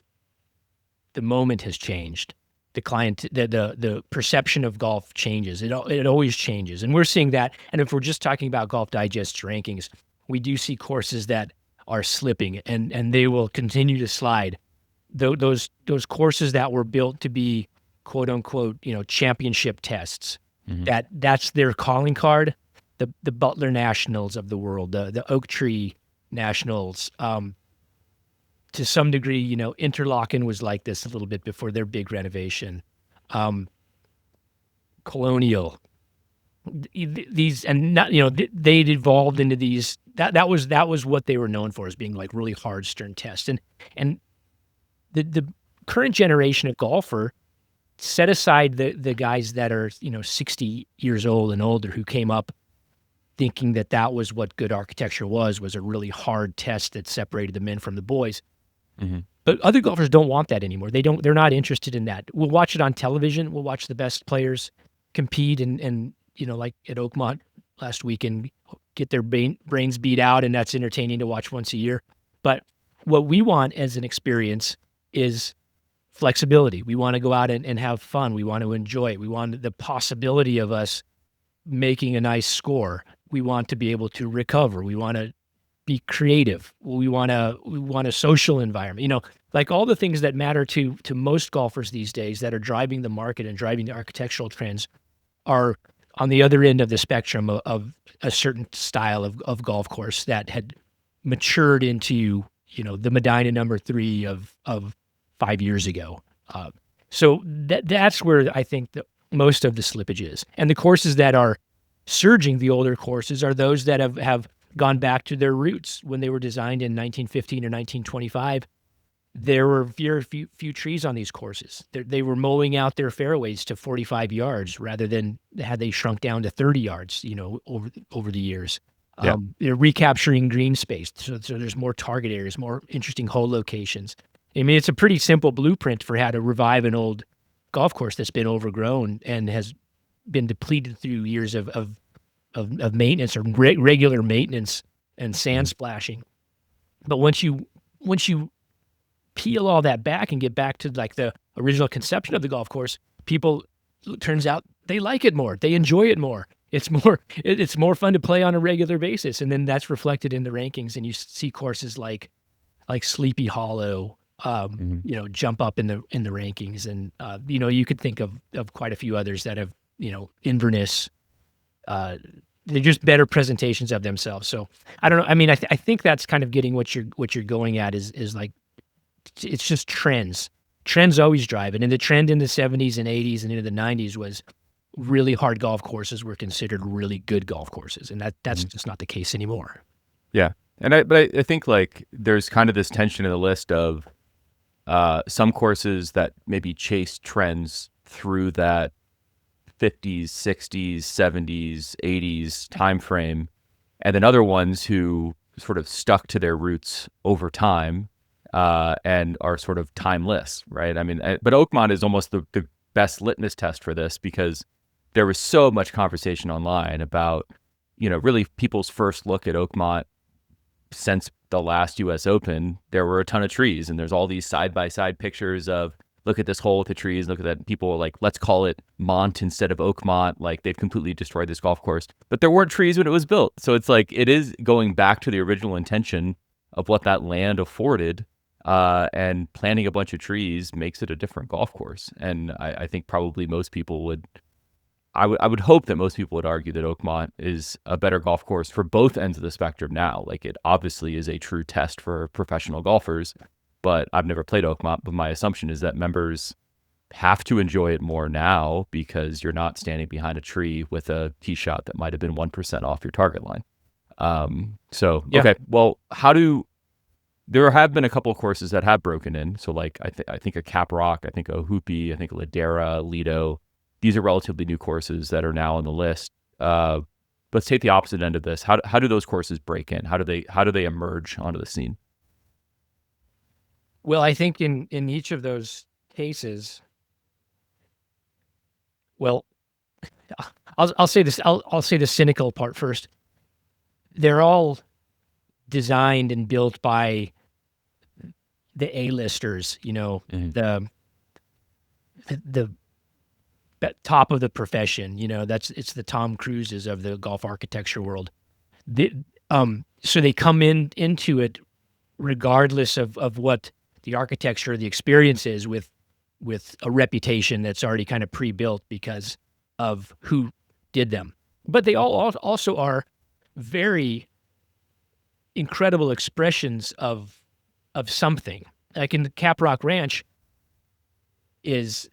moment has changed. The perception of golf changes. It always changes, and we're seeing that. And if we're just talking about Golf Digest's rankings, we do see courses that are slipping, and they will continue to slide. Those courses that were built to be quote unquote, championship tests. That's their calling card. The Butler Nationals of the world, the Oak Tree Nationals. To some degree, Interlaken was like this a little bit before their big renovation. Colonial. These and not, they'd evolved into these. That was what they were known for, as being like really hard, stern tests. And the current generation of golfer, set aside the guys that are 60 years old and older who came up thinking that was what good architecture was a really hard test that separated the men from the boys. But other golfers don't want that anymore. They're not interested in that. We'll watch it on television. We'll watch the best players compete and like at Oakmont last weekend, get their brains beat out, and that's entertaining to watch once a year. But what we want as an experience is flexibility. We want to go out and have fun. We want to enjoy it. We want the possibility of us making a nice score. We want to be able to recover. We want to be creative. We want a social environment. Like all the things that matter to most golfers these days that are driving the market and driving the architectural trends are on the other end of the spectrum of a certain style of golf course that had matured into the Medina number 3 of 5 years ago. So that's where I think most of the slippage is. And the courses that are surging, the older courses, are those that have gone back to their roots. When they were designed in 1915 or 1925, there were very few trees on these courses. They were mowing out their fairways to 45 yards rather than had they shrunk down to 30 yards, over the years. Yeah. They're recapturing green space. So there's more target areas, more interesting hole locations. I mean, it's a pretty simple blueprint for how to revive an old golf course that's been overgrown and has been depleted through years of maintenance or regular maintenance and sand splashing. But once you peel all that back and get back to like the original conception of the golf course, people, turns out they like it more. They enjoy it more. It's more fun to play on a regular basis. And then that's reflected in the rankings. And you see courses like Sleepy Hollow, jump up in the rankings. And, you could think of quite a few others that have, Inverness, they're just better presentations of themselves. So I don't know. I mean, I think that's kind of getting what you're going at is like, it's just trends. Trends always drive it. And the trend in the 70s and 80s and into the 90s was really hard golf courses were considered really good golf courses. And that's just not the case anymore. Yeah. But I think like there's kind of this tension in the list of some courses that maybe chase trends through that 50s, 60s, 70s, 80s time frame, and then other ones who sort of stuck to their roots over time and are sort of timeless, right? I mean, but Oakmont is almost the best litmus test for this, because there was so much conversation online about, really people's first look at Oakmont since the last US Open. There were a ton of trees, and there's all these side-by-side pictures of, look at this hole with the trees, look at that. People were like, let's call it Mont instead of Oakmont. Like, they've completely destroyed this golf course. But there weren't trees when it was built. So it's like, it is going back to the original intention of what that land afforded, and planting a bunch of trees makes it a different golf course. And I think probably most people would, I would hope that most people would argue that Oakmont is a better golf course for both ends of the spectrum now. Like, it obviously is a true test for professional golfers, but I've never played Oakmont. But my assumption is that members have to enjoy it more now because you're not standing behind a tree with a tee shot that might have been 1% off your target line. Okay, well, there have been a couple of courses that have broken in. So like, I think a Cap Rock, I think a Hoopy, I think a Ladera, Lido. These are relatively new courses that are now on the list. Let's take the opposite end of this. How do those courses break in? How do they emerge onto the scene? Well, I think in each of those cases, well, I'll say this. I'll say the cynical part first. They're all designed and built by the A-listers, the top of the profession. It's the Tom Cruises of the golf architecture world. So they come into it regardless of what the architecture, the experience is, with a reputation that's already kind of pre-built because of who did them. But they all also are very incredible expressions of something. Like in the Cap Rock Ranch is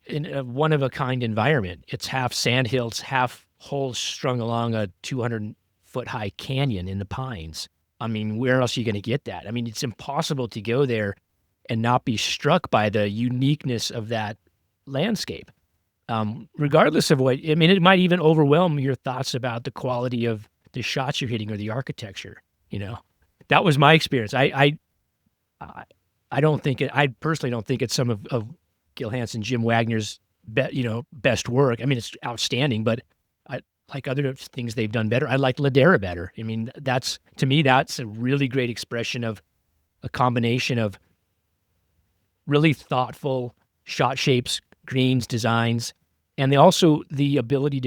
in a one-of-a-kind environment. It's half sandhills, half holes strung along a 200-foot high canyon in the pines. I mean, where else are you going to get that? I mean, it's impossible to go there and not be struck by the uniqueness of that landscape. Regardless of what, I mean, it might even overwhelm your thoughts about the quality of the shots you're hitting or the architecture. That was my experience. I don't think it. I personally don't think it's some of Gil Hansen, Jim Wagner's best work. I mean, it's outstanding, but I like other things they've done better. I like Ladera better. I mean, to me that's a really great expression of a combination of really thoughtful shot shapes, greens, designs, and the ability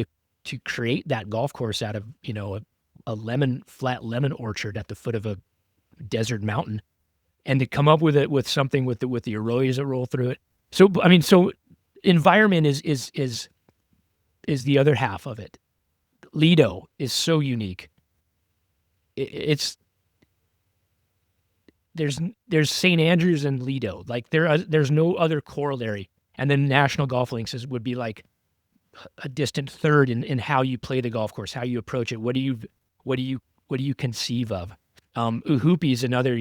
to create that golf course out of a flat lemon orchard at the foot of a desert mountain, and to come up with something with the arroyos that roll through it. So I mean, environment is the other half of it. Lido is so unique. There's St. Andrews and Lido. Like there's no other corollary. And then National Golf Links would be like a distant third in how you play the golf course, how you approach it. What do you conceive of? Uhupi is another,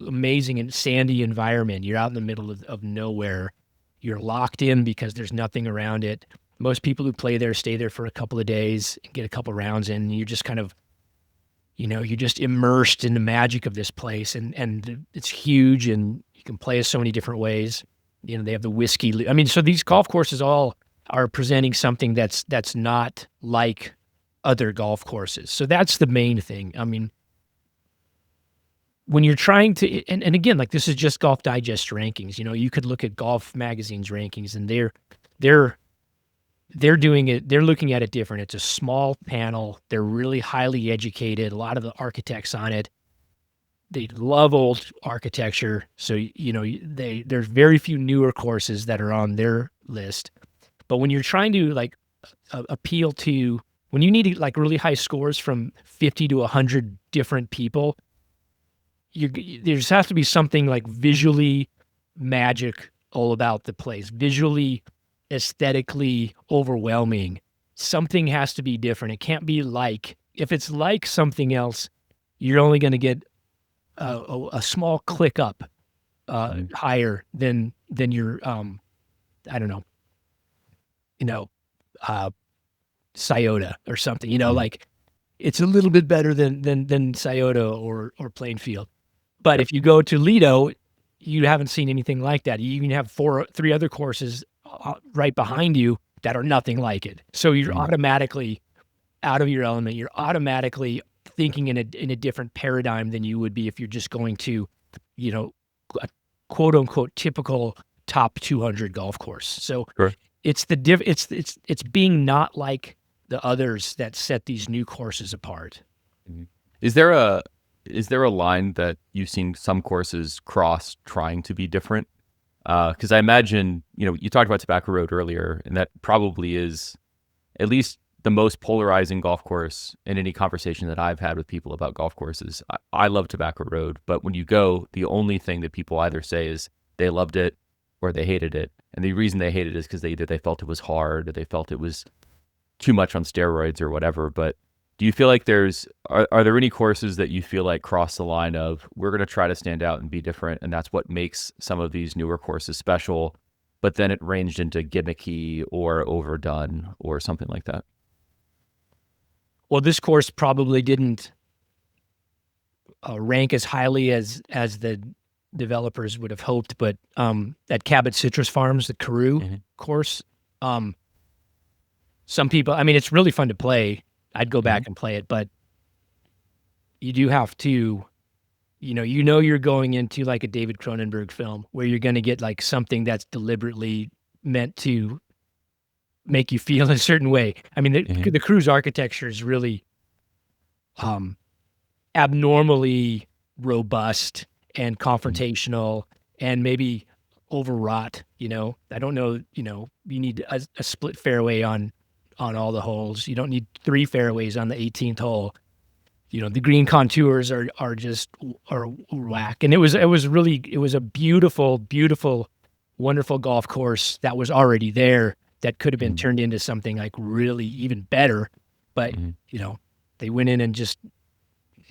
amazing and sandy environment. You're out in the middle of nowhere. You're locked in because there's nothing around it. Most people who play there stay there for a couple of days, get a couple rounds in, and you're just kind of, you're just immersed in the magic of this place. And it's huge, and you can play it so many different ways. They have the whiskey. I mean, so these golf courses all are presenting something that's not like other golf courses. So that's the main thing. I mean, when you're trying to, and again, like this is just Golf Digest rankings. You could look at Golf Magazine's rankings, and they're doing it. They're looking at it different. It's a small panel. They're really highly educated. A lot of the architects on it, they love old architecture. So there's very few newer courses that are on their list. But when you're trying to appeal to, when you need like really high scores from 50 to 100 different people, there just has to be something like visually magical about the place, visually, aesthetically overwhelming. Something has to be different. It can't be like, if it's like something else, you're only going to get a small click up higher than your I don't know, Scioto or something. Like it's a little bit better than Scioto or Plainfield. But if you go to Lido, you haven't seen anything like that. You even have three other courses right behind you that are nothing like it. So you're automatically out of your element. You're automatically thinking in a different paradigm than you would be if you're just going to, a quote unquote typical top 200 golf course. So Sure. it's it's being not like the others that set these new courses apart. Is there a line that you've seen some courses cross trying to be different? Because I imagine, you talked about Tobacco Road earlier, and that probably is at least the most polarizing golf course in any conversation that I've had with people about golf courses. I love Tobacco Road, but when you go, the only thing that people either say is they loved it or they hated it. And the reason they hated it is because either they felt it was hard or they felt it was too much on steroids or whatever. But do you feel like are there any courses that you feel like cross the line of, we're going to try to stand out and be different, and that's what makes some of these newer courses special, but then it ranged into gimmicky or overdone or something like that? Well, this course probably didn't rank as highly as the developers would have hoped, but at Cabot Citrus Farms, the Carew course, some people, I mean, it's really fun to play. I'd go back and play it, but you do have to, you're going into like a David Cronenberg film where you're going to get like something that's deliberately meant to make you feel a certain way. I mean, the Carew's architecture is really abnormally robust and confrontational and maybe overwrought. I don't know, you need a split fairway on all the holes. You don't need 3 fairways on the 18th hole. The green contours are whack. And it was a beautiful, beautiful, wonderful golf course that was already there that could have been turned into something like really even better. But, they went in and just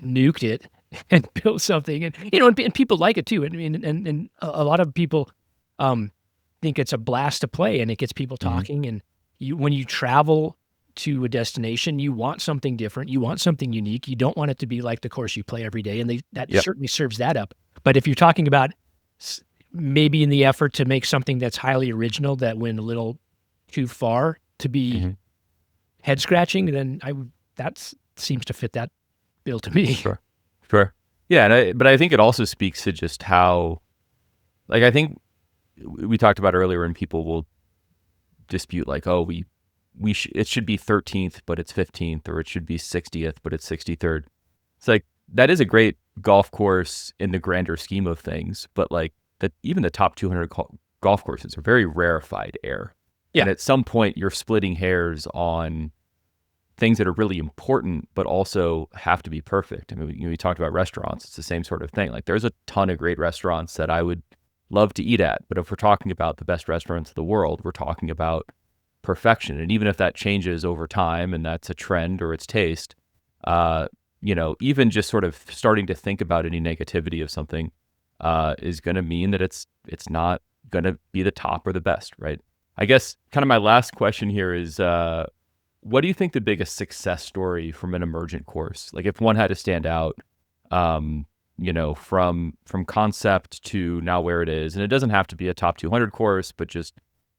nuked it and built something. And, and people like it too. I mean, and a lot of people think it's a blast to play and it gets people talking. And when you travel to a destination, you want something different. You want something unique. You don't want it to be like the course you play every day. And that certainly serves that up. But if you're talking about maybe in the effort to make something that's highly original that went a little too far to be head scratching, then that seems to fit that bill to me. Sure. Yeah. But I think it also speaks to just how, like, I think we talked about earlier when people will dispute like, oh, it should be 13th, but it's 15th, or it should be 60th, but it's 63rd. It's like, that is a great golf course in the grander scheme of things, but like that, even the top 200 golf courses are very rarefied air. Yeah. And at some point you're splitting hairs on things that are really important, but also have to be perfect. I mean, we talked about restaurants. It's the same sort of thing. Like, there's a ton of great restaurants that I would love to eat at, but if we're talking about the best restaurants in the world, we're talking about perfection. And even if that changes over time and that's a trend or it's taste, even just sort of starting to think about any negativity of something is going to mean that it's not going to be the top or the best, right? I guess kind of my last question here is, what do you think the biggest success story from an emergent course? Like, if one had to stand out, from concept to now where it is, and it doesn't have to be a top 200 course, but just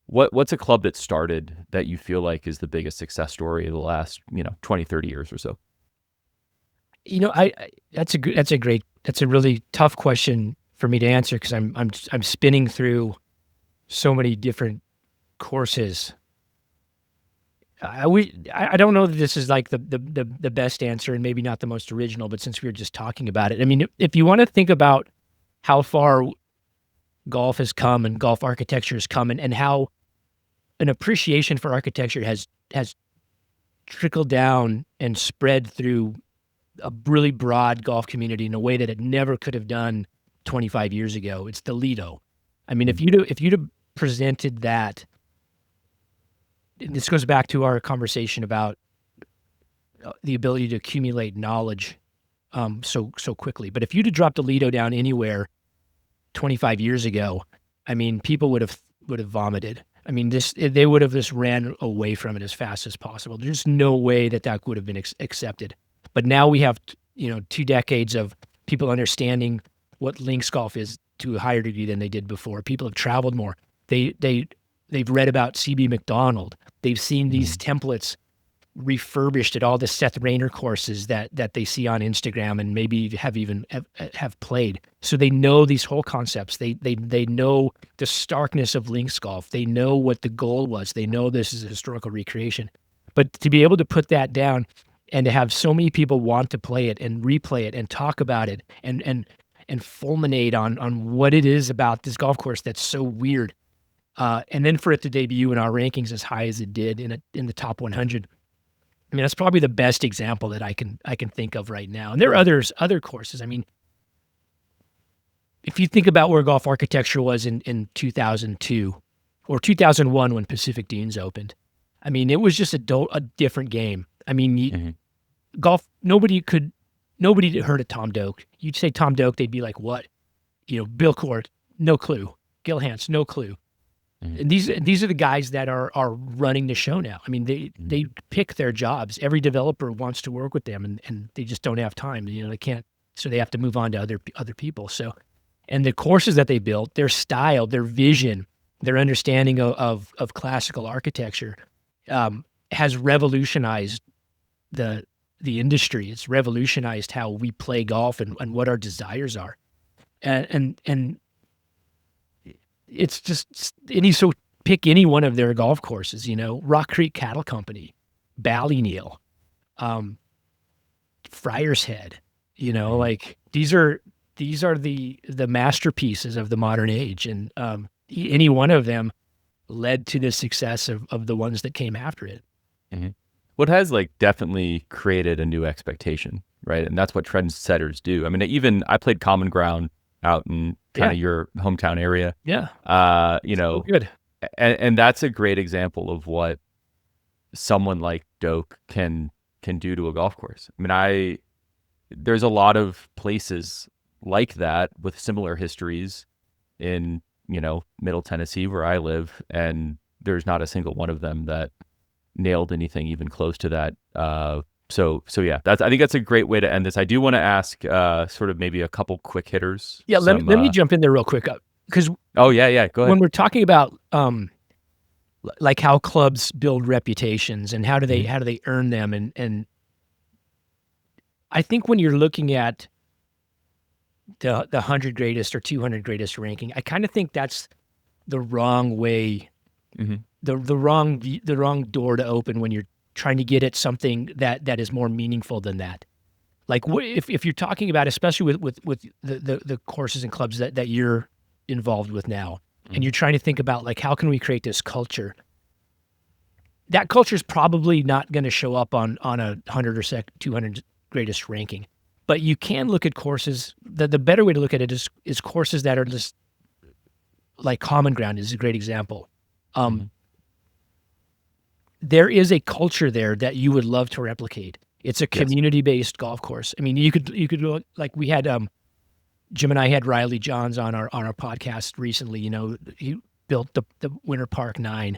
what's a club that started that you feel like is the biggest success story of the last, 20, 30 years or so? That's a really tough question for me to answer, because I'm spinning through so many different courses. I don't know that this is like the best answer, and maybe not the most original, but since we were just talking about it, I mean, if you want to think about how far golf has come and golf architecture has come, and how an appreciation for architecture has trickle down and spread through a really broad golf community in a way that it never could have done 25 years ago. It's the Lido. I mean, if you'd have presented that, this goes back to our conversation about the ability to accumulate knowledge so quickly. But if you'd have dropped a Lido down anywhere 25 years ago, I mean, people would have vomited. I mean, they would have just ran away from it as fast as possible. There's no way that would have been accepted. But now we have 2 decades of people understanding what links golf is to a higher degree than they did before. People have traveled more. They've read about CB McDonald. They've seen these templates refurbished at all the Seth Rayner courses that they see on Instagram and maybe have played. So they know these whole concepts. They know the starkness of links golf. They know what the goal was. They know this is a historical recreation. But to be able to put that down and to have so many people want to play it and replay it and talk about it and fulminate on what it is about this golf course that's so weird, and then for it to debut in our rankings as high as it did in the top 100. I mean, that's probably the best example that I can think of right now. And there are other courses. I mean, if you think about where golf architecture was in 2002 or 2001 when Pacific Dunes opened, I mean, it was just a different game. I mean, golf, nobody heard of Tom Doak. You'd say Tom Doak, they'd be like, what? Bill Court, no clue. Gil Hanse, no clue. And these are the guys that are running the show now. I mean, they pick their jobs. Every developer wants to work with them, and they just don't have time. They can't, so they have to move on to other people. So, and the courses that they built, their style, their vision, their understanding of classical architecture, has revolutionized the industry. It's revolutionized how we play golf and what our desires are, and it's just so pick any one of their golf courses, Rock Creek Cattle Company, Ballyneal, Friar's Head, like these are the masterpieces of the modern age. And any one of them led to the success of the ones that came after it. What has definitely created a new expectation, right? And that's what trendsetters do. I mean, I played Common Ground out in kind of your hometown area. Yeah. So good. And that's a great example of what someone like Doak can do to a golf course. I mean, there's a lot of places like that with similar histories in, Middle Tennessee where I live, and there's not a single one of them that nailed anything even close to that. So yeah, I think that's a great way to end this. I do want to ask sort of maybe a couple quick hitters. Yeah, let me jump in there real quick, because go ahead. When we're talking about like how clubs build reputations and how do they earn them, and I think when you're looking at the 100 greatest or 200 greatest ranking, I kind of think that's the wrong way, the wrong door to open when you're trying to get at something that is more meaningful than that. Like if you're talking about, especially with the courses and clubs that you're involved with now, and you're trying to think about how can we create this culture? That culture is probably not going to show up on a 100 or 200 greatest ranking, but you can look at courses. The better way to look at it is courses that are just like Common Ground is a great example. There is a culture there that you would love to replicate. It's a community-based golf course. I mean, you could look, like we had Jim and I had Riley Johns on our podcast recently. He built the Winter Park 9.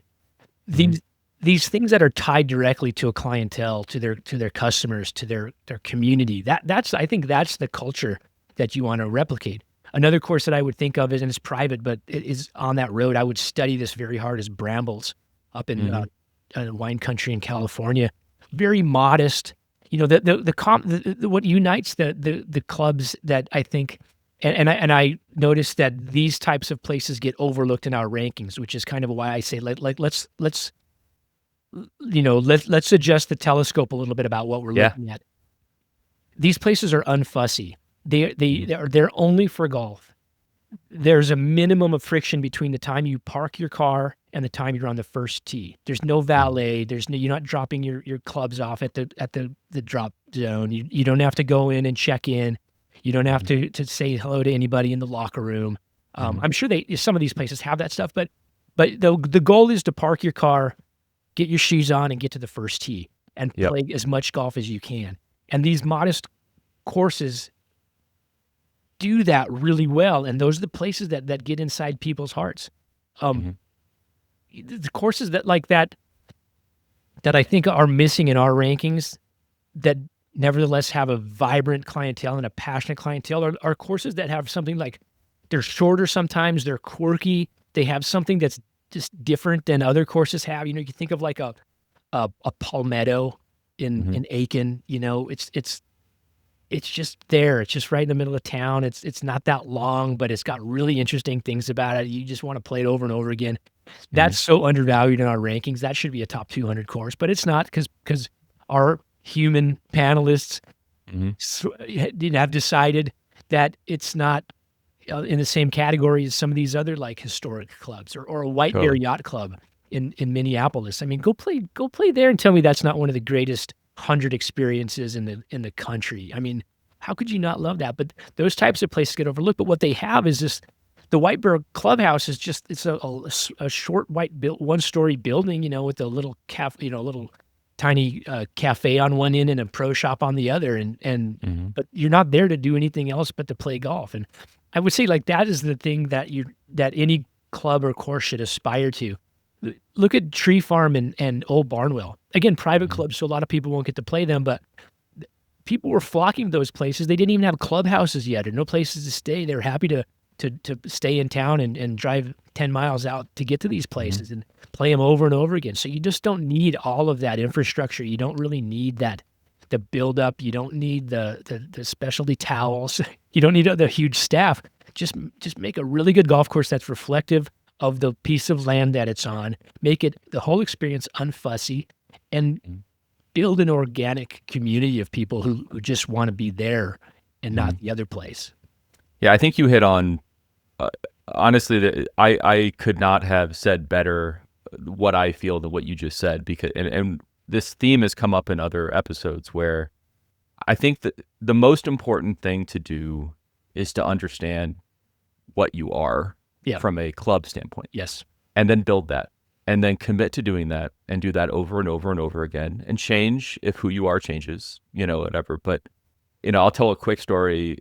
These things that are tied directly to a clientele, to their customers, to their community. I think that's the culture that you want to replicate. Another course that I would think of and it's private, but it is on that road. I would study this very hard, is Brambles up in wine country in California. Very modest. What unites the clubs that I think, and I noticed that these types of places get overlooked in our rankings, which is kind of why I say let's adjust the telescope a little bit about what we're looking at. These places are unfussy. They're only for golf. There's a minimum of friction between the time you park your car and the time you're on the first tee. There's no valet. You're not dropping your clubs off at the drop zone. You don't have to go in and check in. You don't have to say hello to anybody in the locker room. I'm sure some of these places have that stuff, but the goal is to park your car, get your shoes on, and get to the first tee and play as much golf as you can. And these modest courses do that really well, and those are the places that get inside people's hearts. The courses that I think are missing in our rankings that nevertheless have a vibrant clientele and a passionate clientele are courses that have something like, they're shorter sometimes, they're quirky, they have something that's just different than other courses have. You think of like a Palmetto in Aiken. It's just there. It's just right in the middle of town. It's not that long, but it's got really interesting things about it. You just want to play it over and over again. That's so undervalued in our rankings. That should be a top 200 course, but it's not, because our human panelists have decided that it's not in the same category as some of these other like historic clubs or a White Bear Yacht Club in Minneapolis. I mean, go play there and tell me that's not one of the greatest 100 experiences in the country. I mean, how could you not love that? But those types of places get overlooked. But what they have is this: the White Bear Clubhouse is just, it's a short one-story building, with a little little tiny cafe on one end and a pro shop on the other, but you're not there to do anything else but to play golf. And I would say like that is the thing that any club or course should aspire to. Look at Tree Farm and Old Barnwell. Again, private clubs, so a lot of people won't get to play them, but people were flocking to those places. They didn't even have clubhouses yet or no places to stay. They were happy to stay in town and drive 10 miles out to get to these places and play them over and over again. So you just don't need all of that infrastructure. You don't really need the buildup. You don't need the specialty towels. You don't need the huge staff. Just make a really good golf course that's reflective of the piece of land that it's on. Make it the whole experience unfussy, and build an organic community of people who just want to be there and not the other place. Yeah, I think you hit on, honestly, I could not have said better what I feel than what you just said, because and this theme has come up in other episodes where I think that the most important thing to do is to understand what you are from a club standpoint. Yes. And then build that, and then commit to doing that and do that over and over and over again, and change if who you are changes, whatever. But, I'll tell a quick story.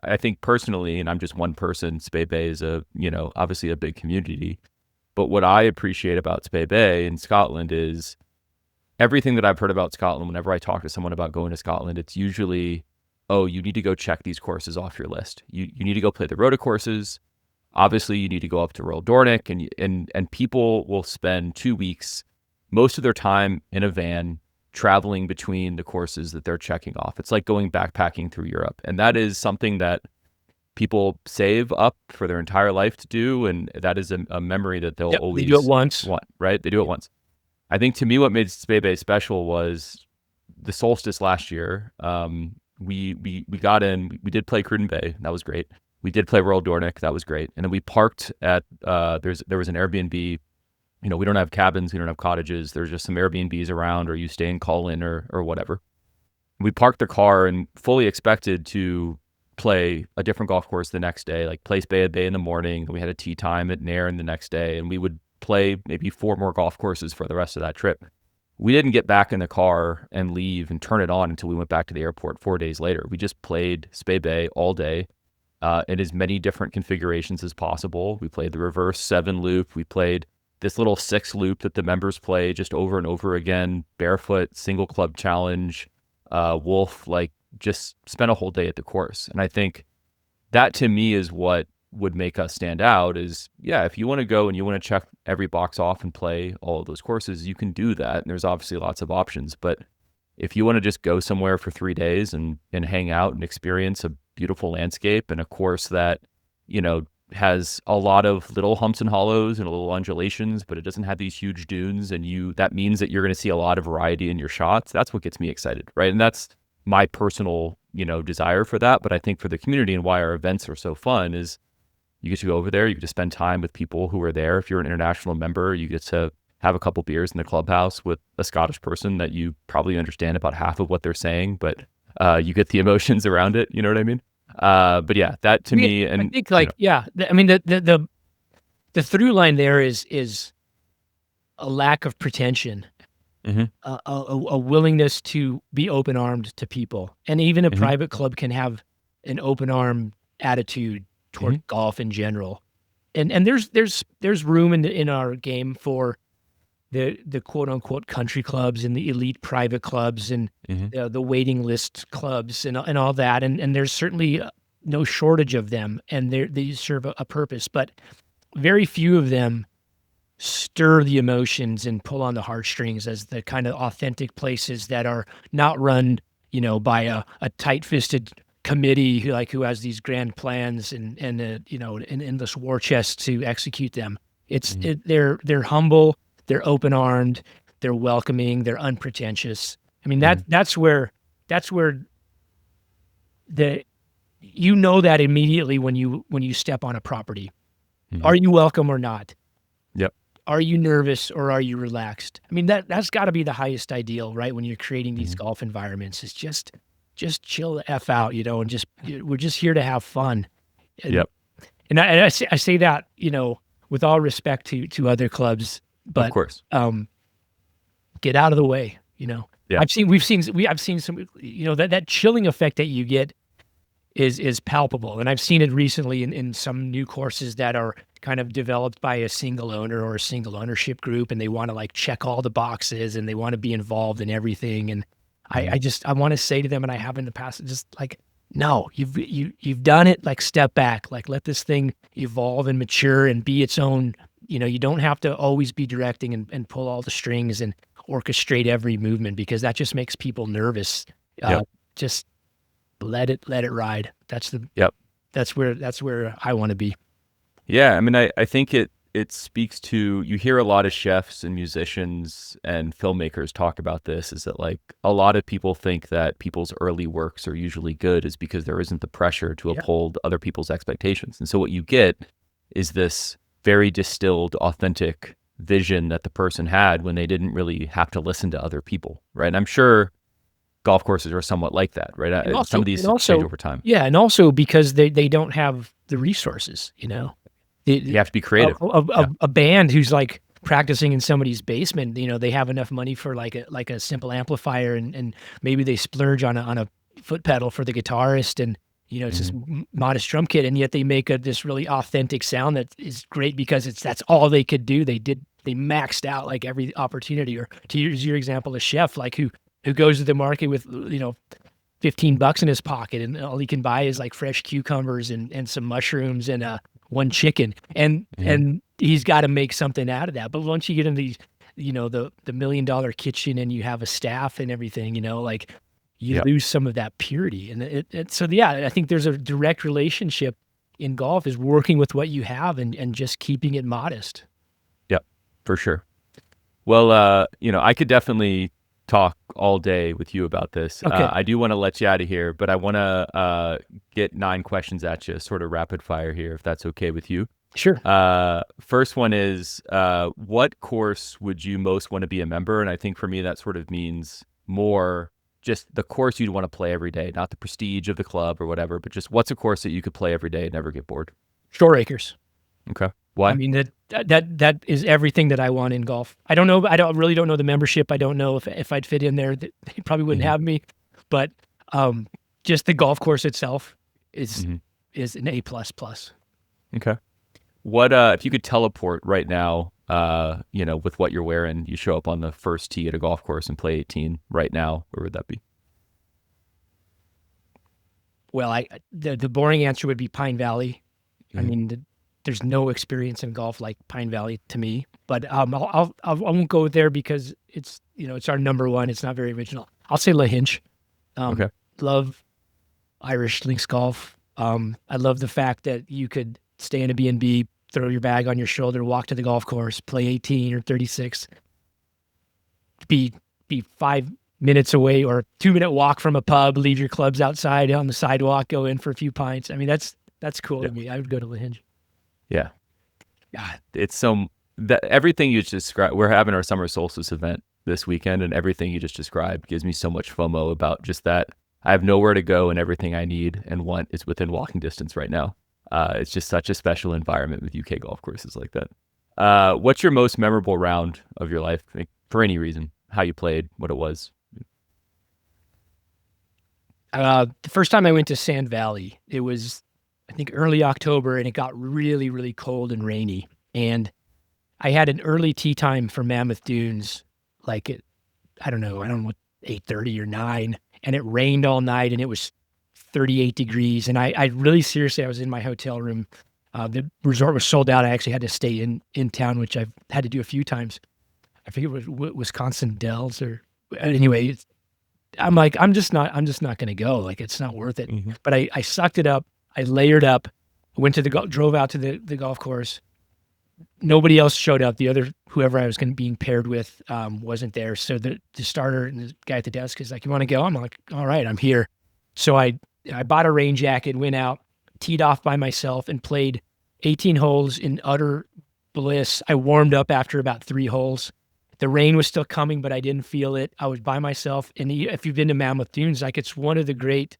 I think personally, and I'm just one person, Spey Bay is obviously a big community. But what I appreciate about Spey Bay in Scotland is everything that I've heard about Scotland. Whenever I talk to someone about going to Scotland, it's usually, oh, you need to go check these courses off your list. You need to go play the Rota courses. Obviously, you need to go up to Royal Dornoch, and people will spend 2 weeks, most of their time in a van, traveling between the courses that they're checking off. It's like going backpacking through Europe. And that is something that people save up for their entire life to do. And that is a memory that they'll always do it once. want, right? They do it once. I think to me, what made Spey Bay special was the solstice last year. We got in, we did play Cruden Bay. That was great. We did play Royal Dornoch. That was great. And then we parked at, there was an Airbnb. We don't have cabins. We don't have cottages. There's just some Airbnbs around, or you stay and call in or whatever. We parked the car and fully expected to play a different golf course the next day, like play Spey Bay in the morning. We had a tee time at Nairn the next day, and we would play maybe 4 more golf courses for the rest of that trip. We didn't get back in the car and leave and turn it on until we went back to the airport 4 days later. We just played Spey Bay all day in as many different configurations as possible. We played the reverse 7 loop. We played this little 6 loop that the members play just over and over again, barefoot, single club challenge, wolf, just spent a whole day at the course. And I think that to me is what would make us stand out is, if you want to go and you want to check every box off and play all of those courses, you can do that. And there's obviously lots of options. But if you want to just go somewhere for 3 days and hang out and experience a beautiful landscape and a course that, has a lot of little humps and hollows and little undulations, but it doesn't have these huge dunes, and that means that you're going to see a lot of variety in your shots. That's what gets me excited, right? And that's my personal, desire for that. But I think for the community and why our events are so fun is, You get to go over there. You get to spend time with people who are there. If you're an international member, you get to have a couple beers in the clubhouse with a Scottish person that you probably understand about half of what they're saying, but you get the emotions around it. You know what I mean? But yeah, that to me, and I think like, I mean, the through line there is a lack of pretension, a willingness to be open armed to people, and even a private club can have an open arm attitude toward golf in general. And there's room in our game for the quote unquote country clubs and the elite private clubs and the waiting list clubs and all that. And there's certainly no shortage of them, and they serve a purpose, but very few of them stir the emotions and pull on the heartstrings as the kind of authentic places that are not run, by a tight-fisted committee who has these grand plans and an endless war chest to execute them. They're humble, they're open-armed, they're welcoming, they're unpretentious. I mean, that's where that immediately when you step on a property. Are you welcome or not? Yep. Are you nervous or are you relaxed? I mean, that's got to be the highest ideal, right? When you're creating these golf environments, is just chill the F out, and we're just here to have fun. And I say that, with all respect to other clubs, but of course, get out of the way, Yeah. I've seen some, that chilling effect that you get is palpable. And I've seen it recently in some new courses that are kind of developed by a single owner or a single ownership group, and they want to like check all the boxes and they want to be involved in everything. And I want to say to them, and I have in the past, just like, no, you've done it, like step back, like let this thing evolve and mature and be its own, you don't have to always be directing and pull all the strings and orchestrate every movement, because that just makes people nervous. Just let it ride. That's where I want to be. Yeah. I mean, I think it speaks to, you hear a lot of chefs and musicians and filmmakers talk about this, is that like a lot of people think that people's early works are usually good is because there isn't the pressure to uphold other people's expectations. And so what you get is this very distilled, authentic vision that the person had when they didn't really have to listen to other people, right? And I'm sure golf courses are somewhat like that, right? Some of these change over time. Yeah, and also because they don't have the resources, You have to be creative. A band who's like practicing in somebody's basement, they have enough money for like a simple amplifier, and maybe they splurge on a foot pedal for the guitarist, and it's this modest drum kit, and yet they make this really authentic sound that is great because that's all they could do. They maxed out like every opportunity. Or to use your example, a chef like who goes to the market with $15 in his pocket, and all he can buy is like fresh cucumbers and some mushrooms and one chicken, and he's got to make something out of that. But once you get into these, the $1 million kitchen and you have a staff and everything, like you lose some of that purity. And so I think there's a direct relationship in golf is working with what you have and just keeping it modest. Yep, for sure. Well, I could definitely talk all day with you about this. Okay. I do want to let you out of here, but I want to get 9 questions at you, sort of rapid fire here, if that's okay with you. Sure. First one is, what course would you most want to be a member? And I think for me, that sort of means more just the course you'd want to play every day, not the prestige of the club or whatever, but just what's a course that you could play every day and never get bored? Shore Acres. Okay. Why? I mean, that is everything that I want in golf. I don't know. I really don't know the membership. I don't know if I'd fit in there. They probably wouldn't have me, but just the golf course itself is an A++. Okay. What if you could teleport right now? With what you're wearing, you show up on the first tee at a golf course and play 18 right now. Where would that be? Well, the boring answer would be Pine Valley. I mean, there's no experience in golf like Pine Valley to me. But I won't go there because it's our number one. It's not very original. I'll say La Hinch. Okay. Love Irish links golf. I love the fact that you could stay in a B&B, throw your bag on your shoulder, walk to the golf course, play 18 or 36, be 5 minutes away or 2-minute walk from a pub, leave your clubs outside on the sidewalk, go in for a few pints. I mean, that's cool to me. I would go to La Hinch. Yeah. God. It's so that everything you just described. We're having our summer solstice event this weekend, and everything you just described gives me so much FOMO about just that. I have nowhere to go, and everything I need and want is within walking distance right now. It's just such a special environment with UK golf courses like that. What's your most memorable round of your life, like, for any reason? How you played, what it was? The first time I went to Sand Valley, it was, I think, early October, and it got really, really cold and rainy. And I had an early tee time for Mammoth Dunes, like at, I don't know what, 8:30 or 9, and it rained all night, and it was 38 degrees. And I really seriously, I was in my hotel room. The resort was sold out. I actually had to stay in town, which I've had to do a few times. I think it was Wisconsin Dells or anyway. I'm like, I'm just not going to go. Like, it's not worth it. Mm-hmm. But I sucked it up. I layered up, went to drove out to the golf course. Nobody else showed up. The other, whoever I was going to being paired with, wasn't there. So the starter and the guy at the desk is like, "You want to go?" I'm like, "All right, I'm here." So I bought a rain jacket, went out, teed off by myself, and played 18 holes in utter bliss. I warmed up after about 3 holes. The rain was still coming, but I didn't feel it. I was by myself. And if you've been to Mammoth Dunes, like, it's one of the great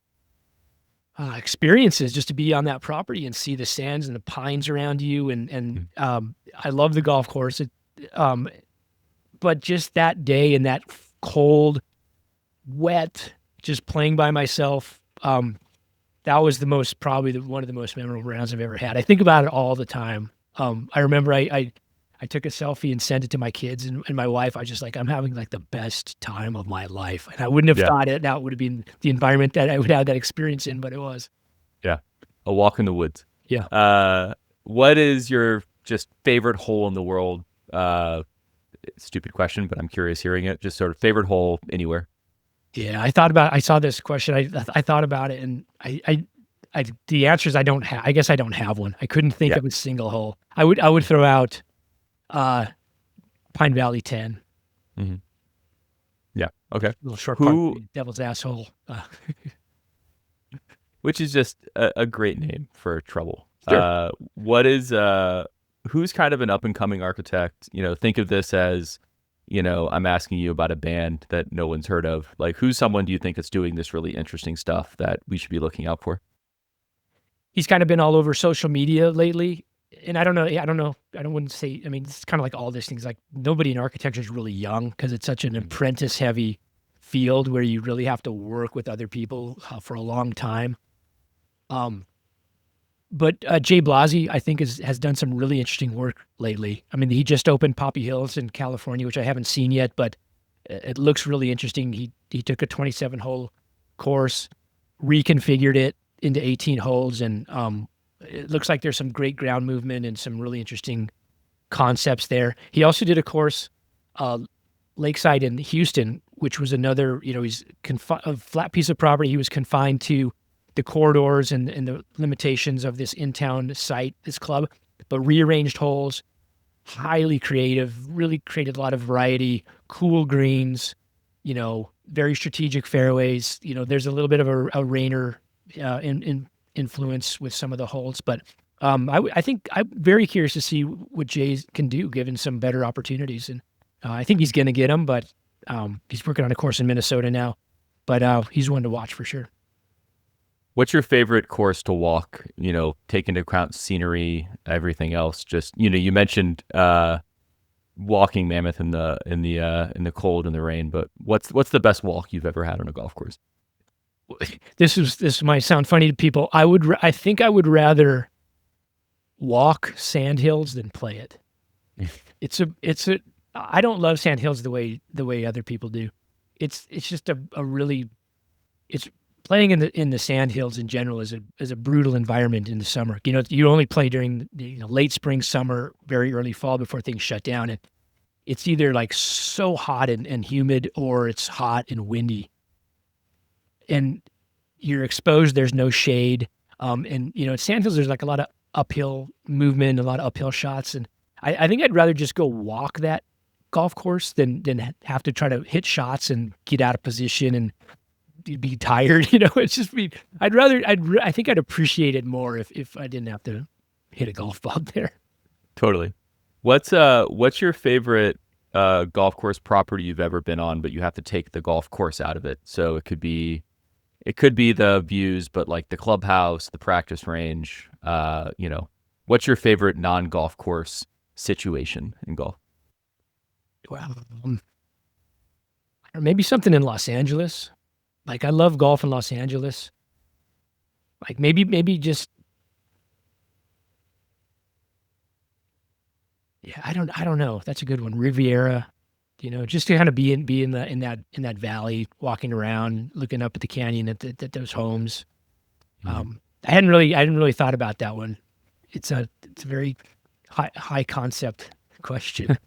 experiences just to be on that property and see the sands and the pines around you. And I love the golf course. But just that day and that cold, wet, just playing by myself, that was probably one of the most memorable rounds I've ever had. I think about it all the time. I remember I took a selfie and sent it to my kids and my wife. I was just like, I'm having like the best time of my life. And I wouldn't have Yeah. thought that would have been the environment that I would have that experience in, but it was. Yeah. A walk in the woods. Yeah. What is your just favorite hole in the world? Stupid question, but I'm curious hearing it. Just sort of favorite hole anywhere. Yeah. I saw this question. I thought about it, and the answer is I guess I don't have one. I couldn't think Yeah. of a single hole. I would throw out, Pine Valley 10. Mm-hmm. Yeah. Okay. Little short Who- part, Devil's Asshole. Which is just a great name for trouble. Sure. What is who's kind of an up and coming architect? Think of this as, I'm asking you about a band that no one's heard of. Like, who's someone do you think that's doing this really interesting stuff that we should be looking out for? He's kind of been all over social media lately. And I don't know. I wouldn't say, I mean, it's kind of like all these things. Like, nobody in architecture is really young because it's such an apprentice heavy field where you really have to work with other people for a long time. But Jay Blasi, I think, has done some really interesting work lately. I mean, he just opened Poppy Hills in California, which I haven't seen yet, but it looks really interesting. He took a 27-hole course, reconfigured it into 18 holes, and it looks like there's some great ground movement and some really interesting concepts there. He also did a course, Lakeside in Houston, which was another, he's a flat piece of property. He was confined to the corridors and the limitations of this in-town site, this club, but rearranged holes, highly creative, really created a lot of variety, cool greens, very strategic fairways. There's a little bit of a Rainer influence with some of the holes, but I think I'm very curious to see what Jay can do given some better opportunities. And I think he's going to get them, but he's working on a course in Minnesota now, but he's one to watch for sure. What's your favorite course to walk? Take into account scenery, everything else. Just you mentioned walking Mammoth in the cold and the rain, but what's the best walk you've ever had on a golf course? This might sound funny to people. I think I would rather walk sand hills than play it. I don't love sand hills the way other people do. It's just it's playing in the sand hills in general is a brutal environment in the summer. You only play during the late spring, summer, very early fall before things shut down, and it's either like so hot and humid, or it's hot and windy, and you're exposed. There's no shade, and at sand hills there's like a lot of uphill movement, a lot of uphill shots, and I think I'd rather just go walk that golf course than have to try to hit shots and get out of position and be tired. It's just I think I'd appreciate it more if I didn't have to hit a golf ball there. Totally. What's your favorite golf course property you've ever been on, but you have to take the golf course out of it? So it could be the views, but like the clubhouse, the practice range, what's your favorite non-golf course situation in golf? Well, or maybe something in Los Angeles. Like I love golf in Los Angeles. Like maybe just yeah, I don't know. That's a good one. Riviera, just to kind of be in that valley, walking around, looking up at the canyon at those homes. Mhm. I hadn't really thought about that one. It's a very high concept question.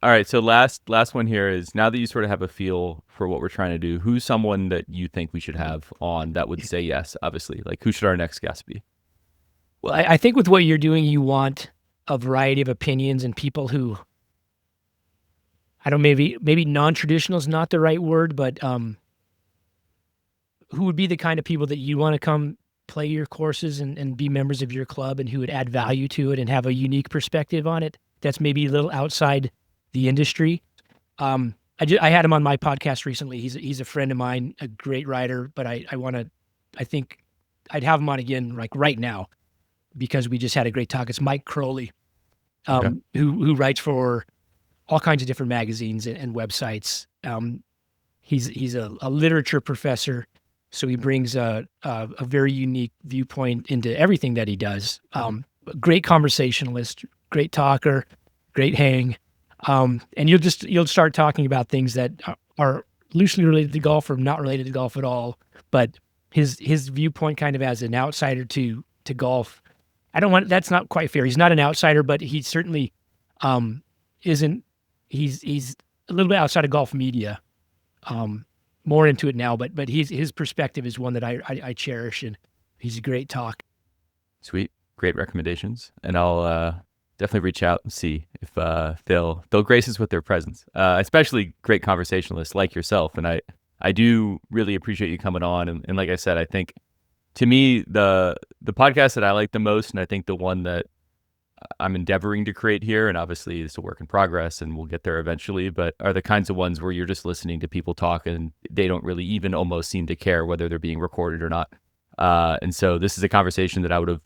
All right, so last one here is, now that you sort of have a feel for what we're trying to do, who's someone that you think we should have on that would say yes, obviously? Like, who should our next guest be? Well, I think with what you're doing, you want a variety of opinions and people who I don't maybe non-traditional is not the right word, but who would be the kind of people that you want to come play your courses and be members of your club, and who would add value to it and have a unique perspective on it that's maybe a little outside the industry. I had him on my podcast recently. He's a friend of mine, a great writer, but I think I'd have him on again like right now because we just had a great talk. It's Mike Crowley, Okay. who writes for all kinds of different magazines and websites. He's a literature professor, so he brings a very unique viewpoint into everything that he does. Great conversationalist, great talker, great hang. And you'll start talking about things that are loosely related to golf or not related to golf at all. But his viewpoint kind of as an outsider to golf. That's not quite fair. He's not an outsider, but he certainly isn't. He's a little bit outside of golf media, more into it now. But his perspective is one that I cherish, and he's a great talk. Sweet. Great recommendations. And I'll definitely reach out and see if they'll grace us with their presence. Especially great conversationalists like yourself. And I do really appreciate you coming on. And like I said, I think to me, the podcast that I like the most, and I think the one that I'm endeavoring to create here, and obviously it's a work in progress and we'll get there eventually, but are the kinds of ones where you're just listening to people talk and they don't really even almost seem to care whether they're being recorded or not. And so this is a conversation that I would have,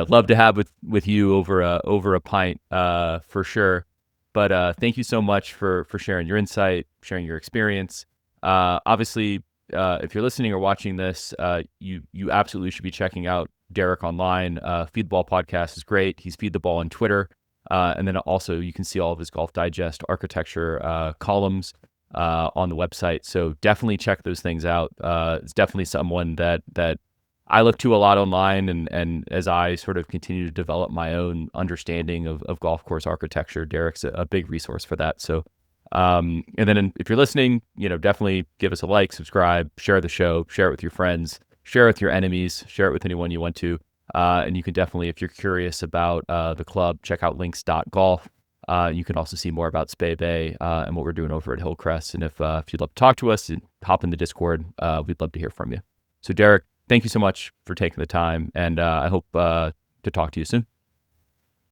loved to have with you over a pint, for sure. But thank you so much for sharing your insight, sharing your experience. Obviously, if you're listening or watching this, you absolutely should be checking out Derek online. Feed the Ball podcast is great. He's Feed the Ball on Twitter. And then also you can see all of his Golf Digest architecture columns on the website. So definitely check those things out. It's definitely someone that I look to a lot online, and as I sort of continue to develop my own understanding of golf course architecture, Derek's a big resource for that. So and then if you're listening, definitely give us a like, subscribe, share the show, share it with your friends, share it with your enemies, share it with anyone you want to. And you can definitely, if you're curious about the club, check out links.golf. You can also see more about Spey Bay and what we're doing over at Hillcrest. And if you'd love to talk to us, hop in the Discord. We'd love to hear from you. So Derek, thank you so much for taking the time, and I hope to talk to you soon.